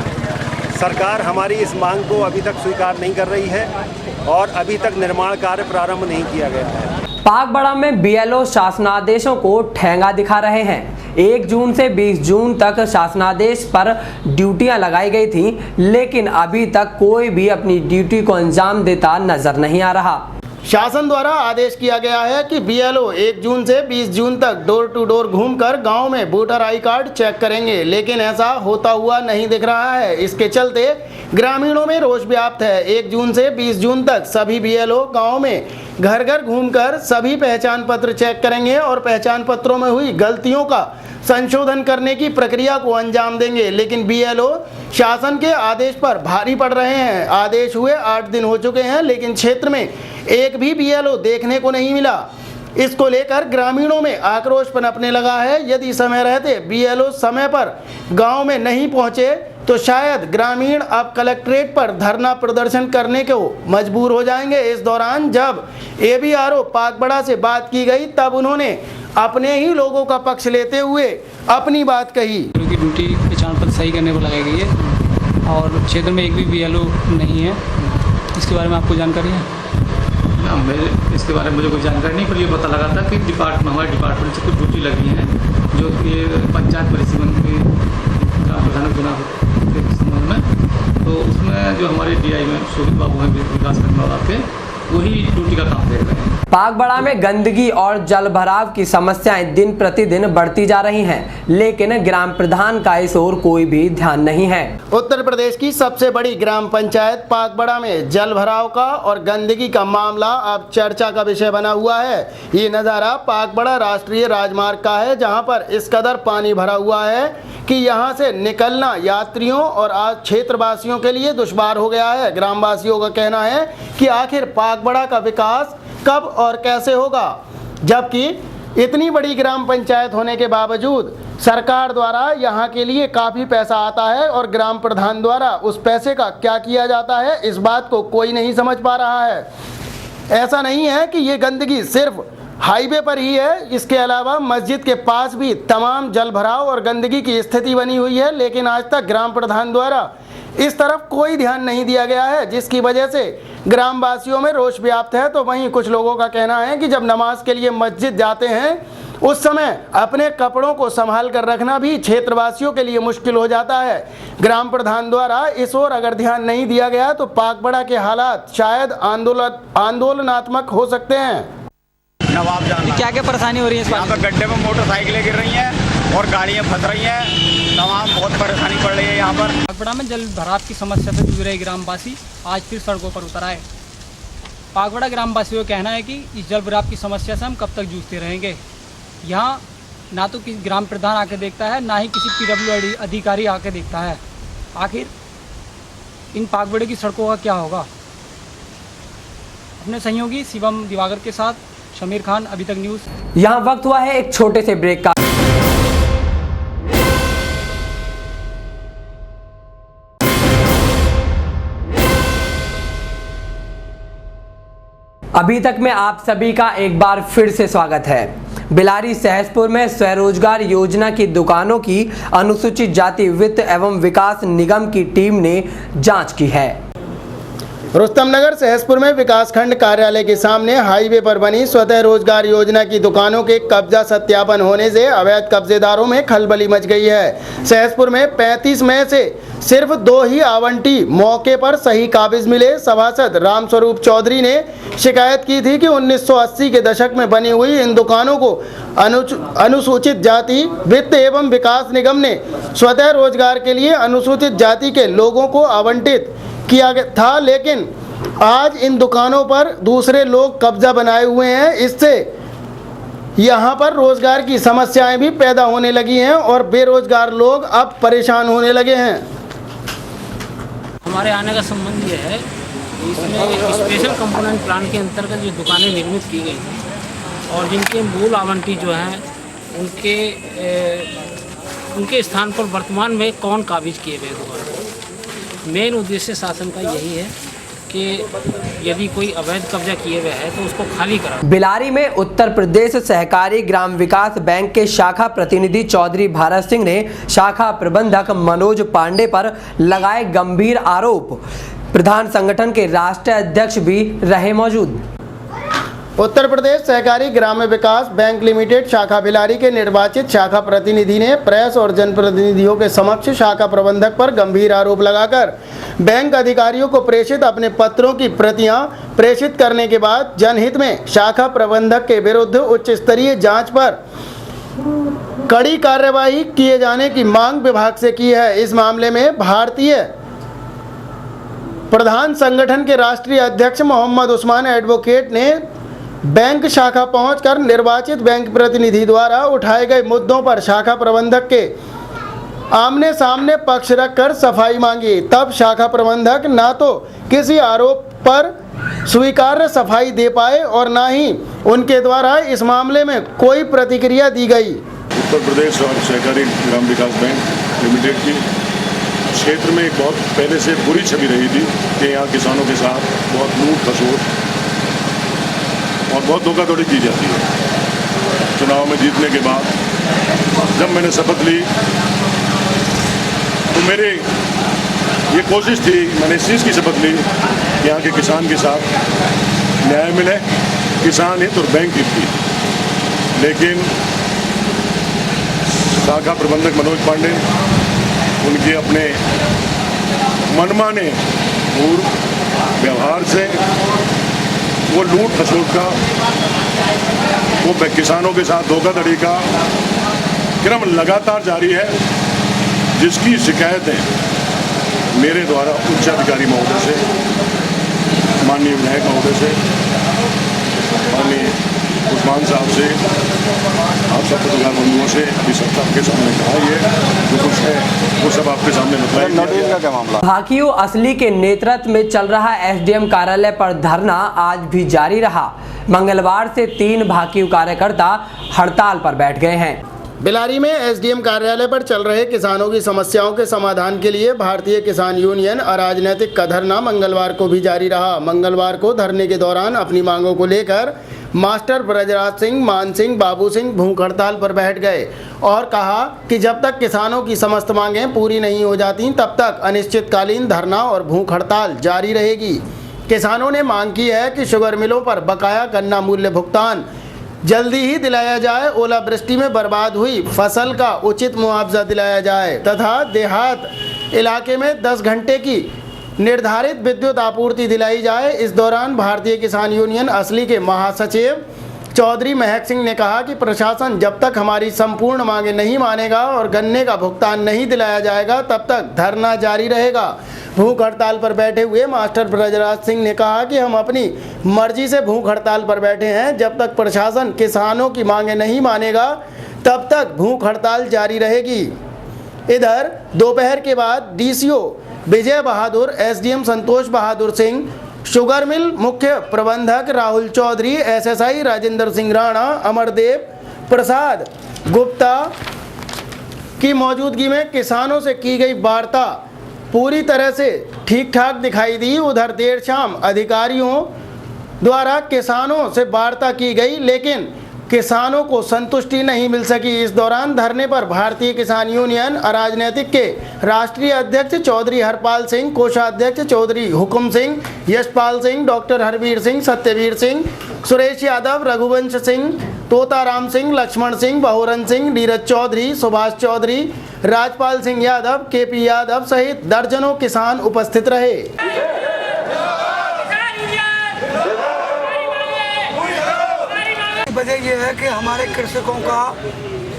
सरकार हमारी इस मांग को अभी तक स्वीकार नहीं कर रही है और अभी तक निर्माण कार्य प्रारंभ नहीं किया गया है। पागबड़ा में बीएलओ शासनादेशों को ठेंगा दिखा रहे हैं। 1 जून से 20 जून तक शासनादेश पर ड्यूटियां लगाई गई थी, लेकिन अभी तक कोई भी अपनी ड्यूटी को अंजाम देता नजर नहीं आ रहा। शासन द्वारा आदेश किया गया है कि बीएलओ 1 जून से 20 जून तक डोर टू डोर घूमकर गांव में वोटर आई कार्ड चेक करेंगे, लेकिन ऐसा होता हुआ नहीं दिख रहा है। इसके चलते ग्रामीणों में रोष व्याप्त है। 1 जून से 20 जून तक सभी बीएलओ गांव में घर घर घूमकर सभी पहचान पत्र चेक करेंगे और पहचान पत्रों में हुई गलतियों का संशोधन करने की प्रक्रिया को अंजाम देंगे, लेकिन बीएलओ शासन के आदेश पर भारी पड़ रहे हैं। आदेश हुए 8 दिन हो चुके हैं, लेकिन क्षेत्र में एक भी बीएलओ देखने को नहीं मिला। इसको लेकर ग्रामीणों में आक्रोश पनपने लगा है। यदि समय रहते बीएलओ समय पर गांव में नहीं पहुंचे तो शायद ग्रामीण अब कलेक्ट्रेट पर धरना प्रदर्शन करने को मजबूर हो जाएंगे। इस दौरान जब एबीआरओ पागबड़ा से बात की गई, तब उन्होंने अपने ही लोगों का पक्ष लेते हुए अपनी बात कही। ड्यूटी पहचान पत्र सही करने को लगाई गई है और क्षेत्र में एक भी बीएलओ नहीं है। इसके बारे में आपको जानकारी है? ना, मेरे इसके बारे में मुझे कोई जानकारी नहीं, पर ये पता लगा था कि हमारे डिपार्टमेंट से कुछ ड्यूटी लगी है जो कि पंचायत परिसीमन के ग्राम प्रधान चुनाव के संबंध में, तो उसमें जो हमारे डीआई में शोभित बाबू हैं विकास खंडवा के, वही ड्यूटी का काम देख रहे हैं। पागबड़ा में गंदगी और जल भराव की समस्याएं दिन प्रतिदिन बढ़ती जा रही हैं, लेकिन ग्राम प्रधान का इस ओर कोई भी ध्यान नहीं है। उत्तर प्रदेश की सबसे बड़ी ग्राम पंचायत पागबड़ा में जल भराव का और गंदगी का मामला अब चर्चा का विषय बना हुआ है। ये नज़ारा पागबड़ा राष्ट्रीय राजमार्ग का है, जहां पर इस कदर पानी भरा हुआ है कि यहां से निकलना यात्रियों और आज क्षेत्रवासियों के लिए दुश्वार हो गया है। ग्रामवासियों का कहना है कि आखिर पागबड़ा का विकास कब और कैसे होगा, जबकि इतनी बड़ी ग्राम पंचायत होने के बावजूद सरकार द्वारा यहाँ के लिए काफ़ी पैसा आता है और ग्राम प्रधान द्वारा उस पैसे का क्या किया जाता है, इस बात को कोई नहीं समझ पा रहा है। ऐसा नहीं है कि ये गंदगी सिर्फ हाईवे पर ही है, इसके अलावा मस्जिद के पास भी तमाम जल भराव और गंदगी की स्थिति बनी हुई है, लेकिन आज तक ग्राम प्रधान द्वारा इस तरफ कोई ध्यान नहीं दिया गया है, जिसकी वजह से ग्रामवासियों में रोष व्याप्त है। तो वहीं कुछ लोगों का कहना है कि जब नमाज के लिए मस्जिद जाते हैं उस समय अपने कपड़ों को संभाल कर रखना भी क्षेत्रवासियों के लिए मुश्किल हो जाता है। ग्राम प्रधान द्वारा इस ओर अगर ध्यान नहीं दिया गया तो पाकबड़ा के हालात शायद आंदोलनात्मक हो सकते हैं। नवाब जान क्या क्या परेशानी हो रही है? यहाँ पर गड्ढे में मोटरसाइकिलें गिर रही हैं और गाड़ियाँ फंस रही हैं, तमाम बहुत परेशानी पड़ रही है यहाँ पर। पाकबड़ा में जल भराव की समस्या से जूझ रहे ग्रामवासी आज फिर सड़कों पर उतर आए। पाकबड़ा ग्रामवासियों का कहना है कि इस जल भराव की समस्या से हम कब तक जूझते रहेंगे। यहाँ ना तो किसी ग्राम प्रधान आके देखता है, ना ही किसी PWD अधिकारी आके देखता है। आखिर इन पाकबड़े की सड़कों का क्या होगा? अपने सहयोगी शिवम दिवाकर के साथ शमीर खान, अभी तक न्यूज़। यहाँ वक्त हुआ है एक छोटे से ब्रेक का। अभी तक में आप सभी का एक बार फिर से स्वागत है। बिलारी सहसपुर में स्वरोजगार योजना की दुकानों की अनुसूचित जाति वित्त एवं विकास निगम की टीम ने जांच की है। रुस्तमनगर सहसपुर में विकासखंड कार्यालय के सामने हाईवे पर बनी स्वतः रोजगार योजना की दुकानों के कब्जा सत्यापन होने से अवैध कब्जेदारों में खलबली मच गई है। सहसपुर में 35 में से सिर्फ 2 ही आवंटी मौके पर सही काबिज मिले। सभासद रामस्वरूप चौधरी ने शिकायत की थी कि 1980 के दशक में बनी हुई इन दुकानों को अनुसूचित जाति वित्त एवं विकास निगम ने स्वतः रोजगार के लिए अनुसूचित जाति के लोगों को आवंटित किया था, लेकिन आज इन दुकानों पर दूसरे लोग कब्जा बनाए हुए हैं। इससे यहाँ पर रोजगार की समस्याएं भी पैदा होने लगी हैं और बेरोजगार लोग अब परेशान होने लगे हैं। हमारे आने का संबंध ये है, इसमें स्पेशल कंपोनेंट प्लान के अंतर्गत जो दुकानें निर्मित की गई थी और जिनके मूल आवंटी जो हैं उनके स्थान पर वर्तमान में कौन काबिज किए गए दुकान। मेन उद्देश्य शासन का यही है कि यदि कोई अवैध कब्जा किए हुए है तो उसको खाली करा। बिलारी में उत्तर प्रदेश सहकारी ग्राम विकास बैंक के शाखा प्रतिनिधि चौधरी भारत सिंह ने शाखा प्रबंधक मनोज पांडे पर लगाए गंभीर आरोप। प्रधान संगठन के राष्ट्रीय अध्यक्ष भी रहे मौजूद। उत्तर प्रदेश सहकारी ग्राम विकास बैंक लिमिटेड शाखा बिलारी के निर्वाचित शाखा प्रतिनिधि ने प्रेस और जनप्रतिनिधियों के समक्ष शाखा प्रबंधक पर गंभीर आरोप लगाकर बैंक अधिकारियों को प्रेषित अपने पत्रों की प्रतियां प्रेषित करने के बाद जनहित में शाखा प्रबंधक के विरुद्ध उच्च स्तरीय जांच पर कड़ी कार्यवाही किए जाने की मांग विभाग से की है। इस मामले में भारतीय प्रधान संगठन के राष्ट्रीय अध्यक्ष मोहम्मद उस्मान एडवोकेट ने बैंक शाखा पहुंचकर निर्वाचित बैंक प्रतिनिधि द्वारा उठाए गए मुद्दों पर शाखा प्रबंधक के आमने सामने पक्ष रखकर सफाई मांगी। तब शाखा प्रबंधक ना तो किसी आरोप पर स्वीकार्य सफाई दे पाए और ना ही उनके द्वारा इस मामले में कोई प्रतिक्रिया दी गई। उत्तर प्रदेश और सहकारी ग्राम विकास बैंक लिमिटेड की क्षेत्र में एक बहुत पहले से बुरी छवि रही थी कि यहाँ किसानों के साथ बहुत लूट खसोट और बहुत धोखाधड़ी की जाती है। चुनाव में जीतने के बाद जब मैंने शपथ ली तो मेरी ये कोशिश थी, मैंने इस चीज़ की शपथ ली कि यहाँ के किसान के साथ न्याय मिले, किसान हित और बैंक हित की। लेकिन शाखा प्रबंधक मनोज पांडे उनके अपने मनमाने पूर्व व्यवहार से वो लूट खसोट का, वो किसानों के साथ धोखाधड़ी का क्रम लगातार जारी है, जिसकी शिकायतें मेरे द्वारा उच्च अधिकारी महोदय से, माननीय विधायक महोदय से, माननीय उस्मान साहब से, आप सब पत्रकार बंधुओं से इस सबके सामने कहा है, जो कुछ है वो सब आपके सामने बताया। भाकियू असली के नेतृत्व में चल रहा एसडीएम कार्यालय पर धरना आज भी जारी रहा। मंगलवार से 3 भाकियू कार्यकर्ता हड़ताल पर बैठ गए हैं। बिलारी में एसडीएम कार्यालय पर चल रहे किसानों की समस्याओं के समाधान के लिए भारतीय किसान यूनियन अराजनैतिक का धरना मंगलवार को भी जारी रहा। मंगलवार को धरने के दौरान अपनी मांगों को लेकर मास्टर ब्रजराज सिंह, मान सिंह, बाबू सिंह भूख हड़ताल पर बैठ गए और कहा कि जब तक किसानों की समस्त मांगें पूरी नहीं हो जाती तब तक अनिश्चितकालीन धरना और भूख हड़ताल जारी रहेगी। किसानों ने मांग की है कि शुगर मिलों पर बकाया गन्ना मूल्य भुगतान जल्दी ही दिलाया जाए, ओलावृष्टि में बर्बाद हुई फसल का उचित मुआवजा दिलाया जाए तथा देहात इलाके में 10 घंटे की निर्धारित विद्युत आपूर्ति दिलाई जाए। इस दौरान भारतीय किसान यूनियन असली के महासचिव चौधरी महक सिंह ने कहा कि प्रशासन जब तक हमारी संपूर्ण मांगे नहीं मानेगा और गन्ने का भुगतान नहीं दिलाया जाएगा तब तक धरना जारी रहेगा। भूख हड़ताल पर बैठे हुए मास्टर ब्रजराज सिंह ने कहा कि हम अपनी मर्जी से भूख हड़ताल पर बैठे हैं, जब तक प्रशासन किसानों की मांगे नहीं मानेगा तब तक भूख हड़ताल जारी रहेगी। इधर दोपहर के बाद डीसीओ विजय बहादुर, एसडीएम संतोष बहादुर सिंह, शुगर मिल मुख्य प्रबंधक राहुल चौधरी, एसएसआई राजेंद्र सिंह राणा, अमरदेव प्रसाद गुप्ता की मौजूदगी में किसानों से की गई वार्ता पूरी तरह से ठीक ठाक दिखाई दी। उधर देर शाम अधिकारियों द्वारा किसानों से वार्ता की गई लेकिन किसानों को संतुष्टि नहीं मिल सकी। इस दौरान धरने पर भारतीय किसान यूनियन अराजनैतिक के राष्ट्रीय अध्यक्ष चौधरी हरपाल सिंह, कोषाध्यक्ष चौधरी हुकुम सिंह, यशपाल सिंह, डॉक्टर हरवीर सिंह, सत्यवीर सिंह, सुरेश यादव, रघुवंश सिंह, तोताराम सिंह, लक्ष्मण सिंह, बहुरन सिंह, नीरज चौधरी, सुभाष चौधरी, राजपाल सिंह यादव, केपी यादव सहित दर्जनों किसान उपस्थित रहे। वजह यह है कि हमारे कृषकों का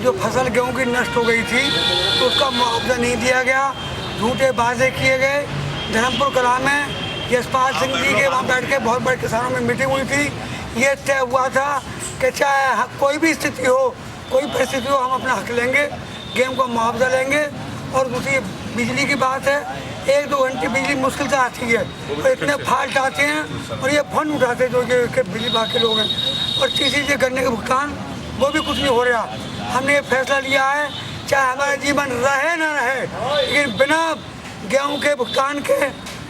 जो फसल गेहूं की नष्ट हो गई थी तो उसका मुआवजा नहीं दिया गया, झूठे वादे किए गए। धर्मपुर कला में यशपाल सिंह जी के वहाँ बैठ के बहुत बड़े किसानों में मीटिंग हुई थी। ये तय हुआ था कि चाहे कोई भी स्थिति हो, कोई परिस्थिति हो, हम अपना हक लेंगे, गेहूं का मुआवजा लेंगे। और दूसरी बिजली की बात है, 1-2 घंटे बिजली मुश्किल से आती है और इतने फाल्ट आते हैं और ये फोन उठाते जो कि बिजली विभाग के लोग हैं। और तीसरी चीज़ गन्ने का भुगतान, वो भी कुछ नहीं हो रहा। हमने ये फैसला लिया है चाहे हमारा जीवन रहे ना रहे, लेकिन बिना गेहूं के भुगतान के,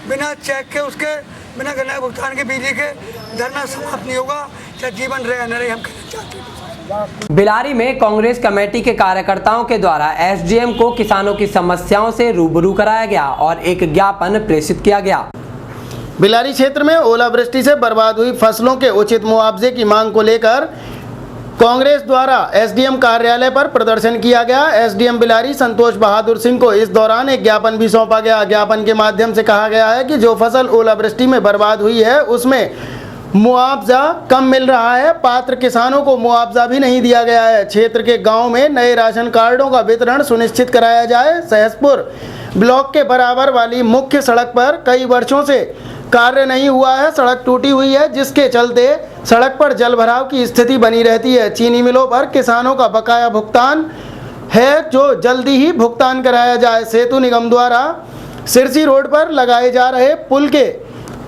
बिना चेक के, उसके बिना गन्ने के भुगतान के बिजली के धरना समाप्त नहीं होगा, चाहे जीवन रहे न रहे। हम कहना चाहते हैं बिलारी में कांग्रेस कमेटी के कार्यकर्ताओं के द्वारा एसडीएम को किसानों की समस्याओं से रूबरू कराया गया और एक ज्ञापन प्रेषित किया गया। बिलारी क्षेत्र में ओलावृष्टि से बर्बाद हुई फसलों के उचित मुआवजे की मांग को लेकर कांग्रेस द्वारा एसडीएम कार्यालय पर प्रदर्शन किया गया। एसडीएम बिलारी संतोष बहादुर सिंह को इस दौरान एक ज्ञापन भी सौंपा गया। ज्ञापन के माध्यम से कहा गया है कि जो फसल ओलावृष्टि में बर्बाद हुई है उसमें मुआवजा कम मिल रहा है, पात्र किसानों को मुआवजा भी नहीं दिया गया है। क्षेत्र के गांव में नए राशन कार्डों का वितरण सुनिश्चित कराया जाए। सहसपुर ब्लॉक के बराबर वाली मुख्य सड़क पर कई वर्षों से कार्य नहीं हुआ है, सड़क टूटी हुई है जिसके चलते सड़क पर जलभराव की स्थिति बनी रहती है। चीनी मिलों पर किसानों का बकाया भुगतान है जो जल्दी ही भुगतान कराया जाए। सेतु निगम द्वारा सिरसी रोड पर लगाए जा रहे पुल के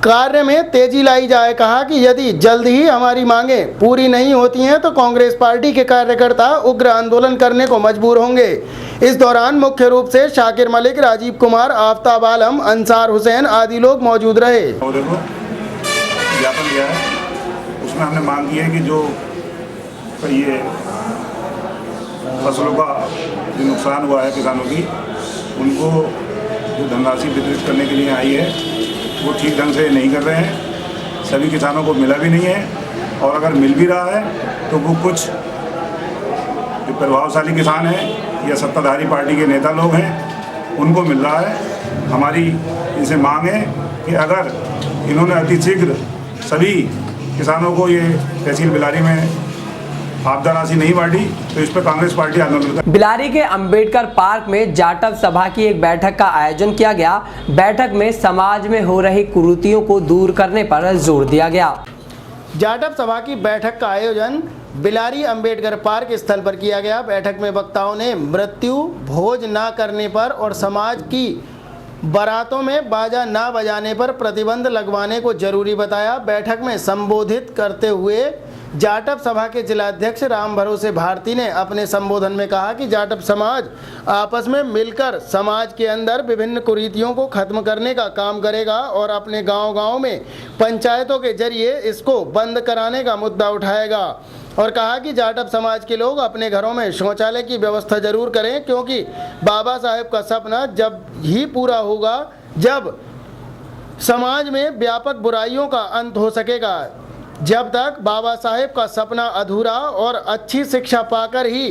कार्य में तेजी लाई जाए। कहा कि यदि जल्द ही हमारी मांगें पूरी नहीं होती हैं तो कांग्रेस पार्टी के कार्यकर्ता उग्र आंदोलन करने को मजबूर होंगे। इस दौरान मुख्य रूप से शाकिर मलिक, राजीव कुमार, आफ्ताब आलम, अंसार हुसैन आदि लोग मौजूद रहे। ज्ञापन दिया है, उसमें हमने मांग की है कि जो ये फसलों का जो नुकसान हुआ है किसानों की, उनको जो धनराशि वितरित करने के लिए आई है वो ठीक ढंग से नहीं कर रहे हैं। सभी किसानों को मिला भी नहीं है और अगर मिल भी रहा है तो वो कुछ जो प्रभावशाली किसान हैं या सत्ताधारी पार्टी के नेता लोग हैं उनको मिल रहा है। हमारी इनसे मांग है कि अगर इन्होंने अतिशीघ्र सभी किसानों को ये तहसील बिलारी में आपदा राशि नहीं बांटी तो इस पर कांग्रेस पार्टी आंदोलन कर। बिलारी के अंबेडकर पार्क में जाटव सभा की एक बैठक का आयोजन किया गया। बैठक में समाज में हो रही कुरीतियों को दूर करने पर जोर दिया गया। जाटव सभा की बैठक का आयोजन बिलारी अंबेडकर पार्क स्थल पर किया गया। बैठक में वक्ताओं ने मृत्यु भोज न करने पर और समाज की बारातों में बाजा ना बजाने पर प्रतिबंध लगवाने को जरूरी बताया। बैठक में संबोधित करते हुए जाटव सभा के जिलाध्यक्ष राम भरोसे भारती ने अपने संबोधन में कहा कि जाटव समाज आपस में मिलकर समाज के अंदर विभिन्न कुरीतियों को खत्म करने का काम करेगा और अपने गांव-गांव में पंचायतों के जरिए इसको बंद कराने का मुद्दा उठाएगा। और कहा कि जाटव समाज के लोग अपने घरों में शौचालय की व्यवस्था जरूर करें क्योंकि बाबा साहेब का सपना जब ही पूरा होगा जब समाज में व्यापक बुराइयों का अंत हो सकेगा। जब तक बाबा साहेब का सपना अधूरा और अच्छी शिक्षा पाकर ही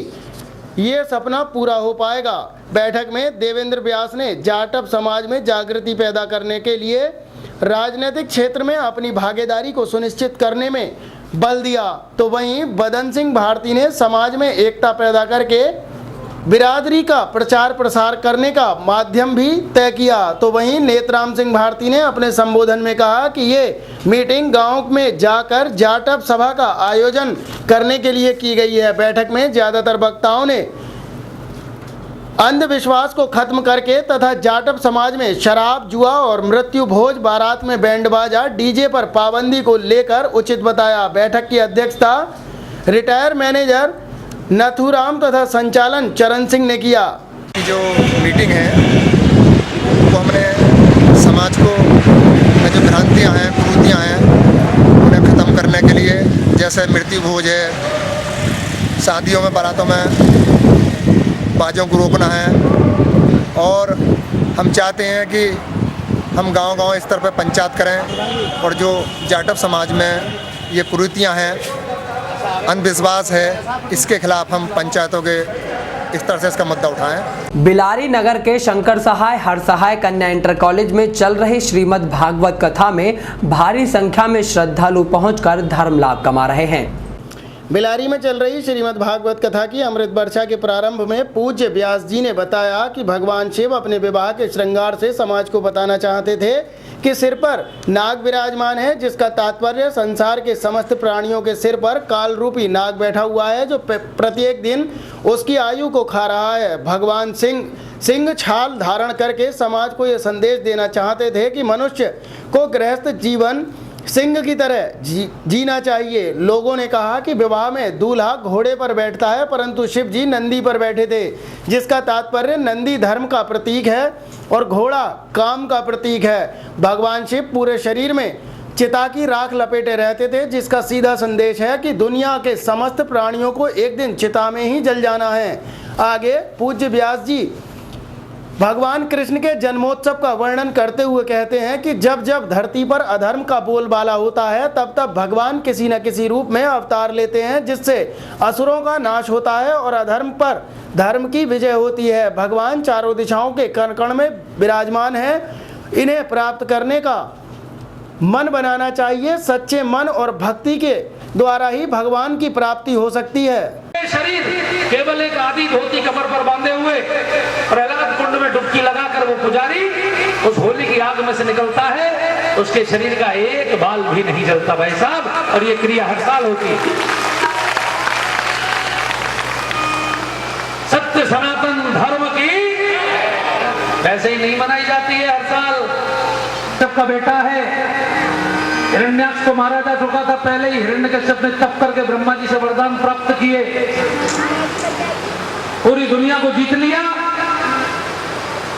ये सपना पूरा हो पाएगा। बैठक में देवेंद्र व्यास ने जाटव समाज में जागृति पैदा करने के लिए राजनीतिक क्षेत्र में अपनी भागीदारी को सुनिश्चित करने में बल दिया, तो वहीं बदन सिंह भारती ने समाज में एकता पैदा करके बिरादरी का प्रचार प्रसार करने का माध्यम भी तय किया। तो वहीं नेतराम सिंह भारती ने अपने संबोधन में कहा कि ये मीटिंग गांव में जाकर जाटव सभा का आयोजन करने के लिए की गई है। बैठक में ज़्यादातर वक्ताओं ने अंधविश्वास को खत्म करके तथा जाटव समाज में शराब, जुआ और मृत्यु भोज, बारात में बैंड बाजा, डीजे पर पाबंदी को लेकर उचित बताया। बैठक की अध्यक्षता रिटायर मैनेजर नथुराम तथा संचालन चरण सिंह ने किया। जो मीटिंग है वो हमने समाज को में जो भ्रांतियाँ हैं, कुरीतियाँ हैं, उन्हें ख़त्म करने के लिए, जैसे मृत्यु भोज है, शादियों में बारातों में बाजों को रोकना है, और हम चाहते हैं कि हम गांव-गांव स्तर पर पंचायत करें और जो जाटव समाज में ये कुरीतियाँ हैं, अंधविश्वास है, इसके खिलाफ हम पंचायतों के स्तर से इसका मुद्दा उठाएं। बिलारी नगर के शंकर सहाय हर सहाय कन्या इंटर कॉलेज में चल रही श्रीमद् भागवत कथा में भारी संख्या में श्रद्धालु पहुंचकर धर्म लाभ कमा रहे हैं। बिलारी में चल रही श्रीमद् भागवत कथा की अमृत वर्षा के प्रारंभ में पूज्य व्यास जी ने बताया कि भगवान शिव अपने विवाह के श्रृंगार से समाज को बताना चाहते थे कि सिर पर नाग विराजमान है, जिसका तात्पर्य संसार के समस्त प्राणियों के सिर पर काल रूपी नाग बैठा हुआ है, जो प्रत्येक दिन उसकी आयु को खा रहा है। भगवान सिंह छाल धारण करके समाज को यह संदेश देना चाहते थे कि मनुष्य को गृहस्थ जीवन सिंह की तरह जीना चाहिए। लोगों ने कहा कि विवाह में दूल्हा घोड़े पर बैठता है, परंतु शिव जी नंदी पर बैठे थे, जिसका तात्पर्य नंदी धर्म का प्रतीक है और घोड़ा काम का प्रतीक है। भगवान शिव पूरे शरीर में चिता की राख लपेटे रहते थे, जिसका सीधा संदेश है कि दुनिया के समस्त प्राणियों को एक दिन चिता में ही जल जाना है। आगे पूज्य व्यास जी भगवान कृष्ण के जन्मोत्सव का वर्णन करते हुए कहते हैं कि जब जब धरती पर अधर्म का बोलबाला होता है, तब तब भगवान किसी न किसी रूप में अवतार लेते हैं, जिससे असुरों का नाश होता है और अधर्म पर धर्म की विजय होती है। भगवान चारों दिशाओं के कण कण में विराजमान है। इन्हें प्राप्त करने का मन बनाना चाहिए। सच्चे मन और भक्ति के द्वारा ही भगवान की प्राप्ति हो सकती है। शरीर केवल एक आदि धोती कमर पर बांधे हुए प्रहलाद कुंड में डुबकी लगाकर वो पुजारी उस होली की आग में से निकलता है, उसके शरीर का एक बाल भी नहीं जलता भाई साहब, और ये क्रिया हर साल होती है। सत्य सनातन धर्म की वैसे ही नहीं मनाई जाती है हर साल। सबका बेटा है, हिरण्याक्ष को मारा जा चुका था पहले ही। हिरण्यकश्यप ने तप करके ब्रह्मा जी से वरदान प्राप्त किए, पूरी दुनिया को जीत लिया।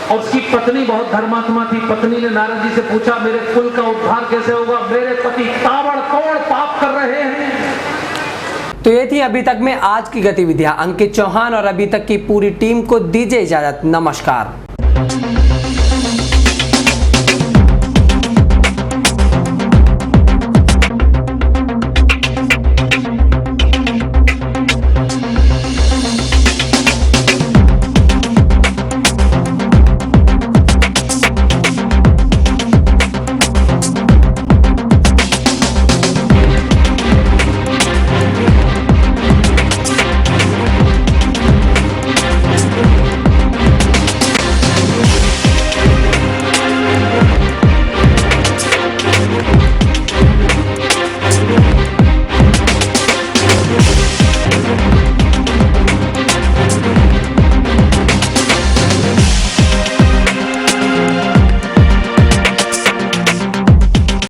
और उसकी पत्नी बहुत धर्मात्मा थी। पत्नी ने नारद जी से पूछा, मेरे कुल का उद्धार कैसे होगा, मेरे पति ताबड़तोड़ पाप कर रहे हैं। तो ये थी अभी तक में आज की गतिविधियां। अंकित चौहान और अभी तक की पूरी टीम को दीजिए इजाजत। नमस्कार।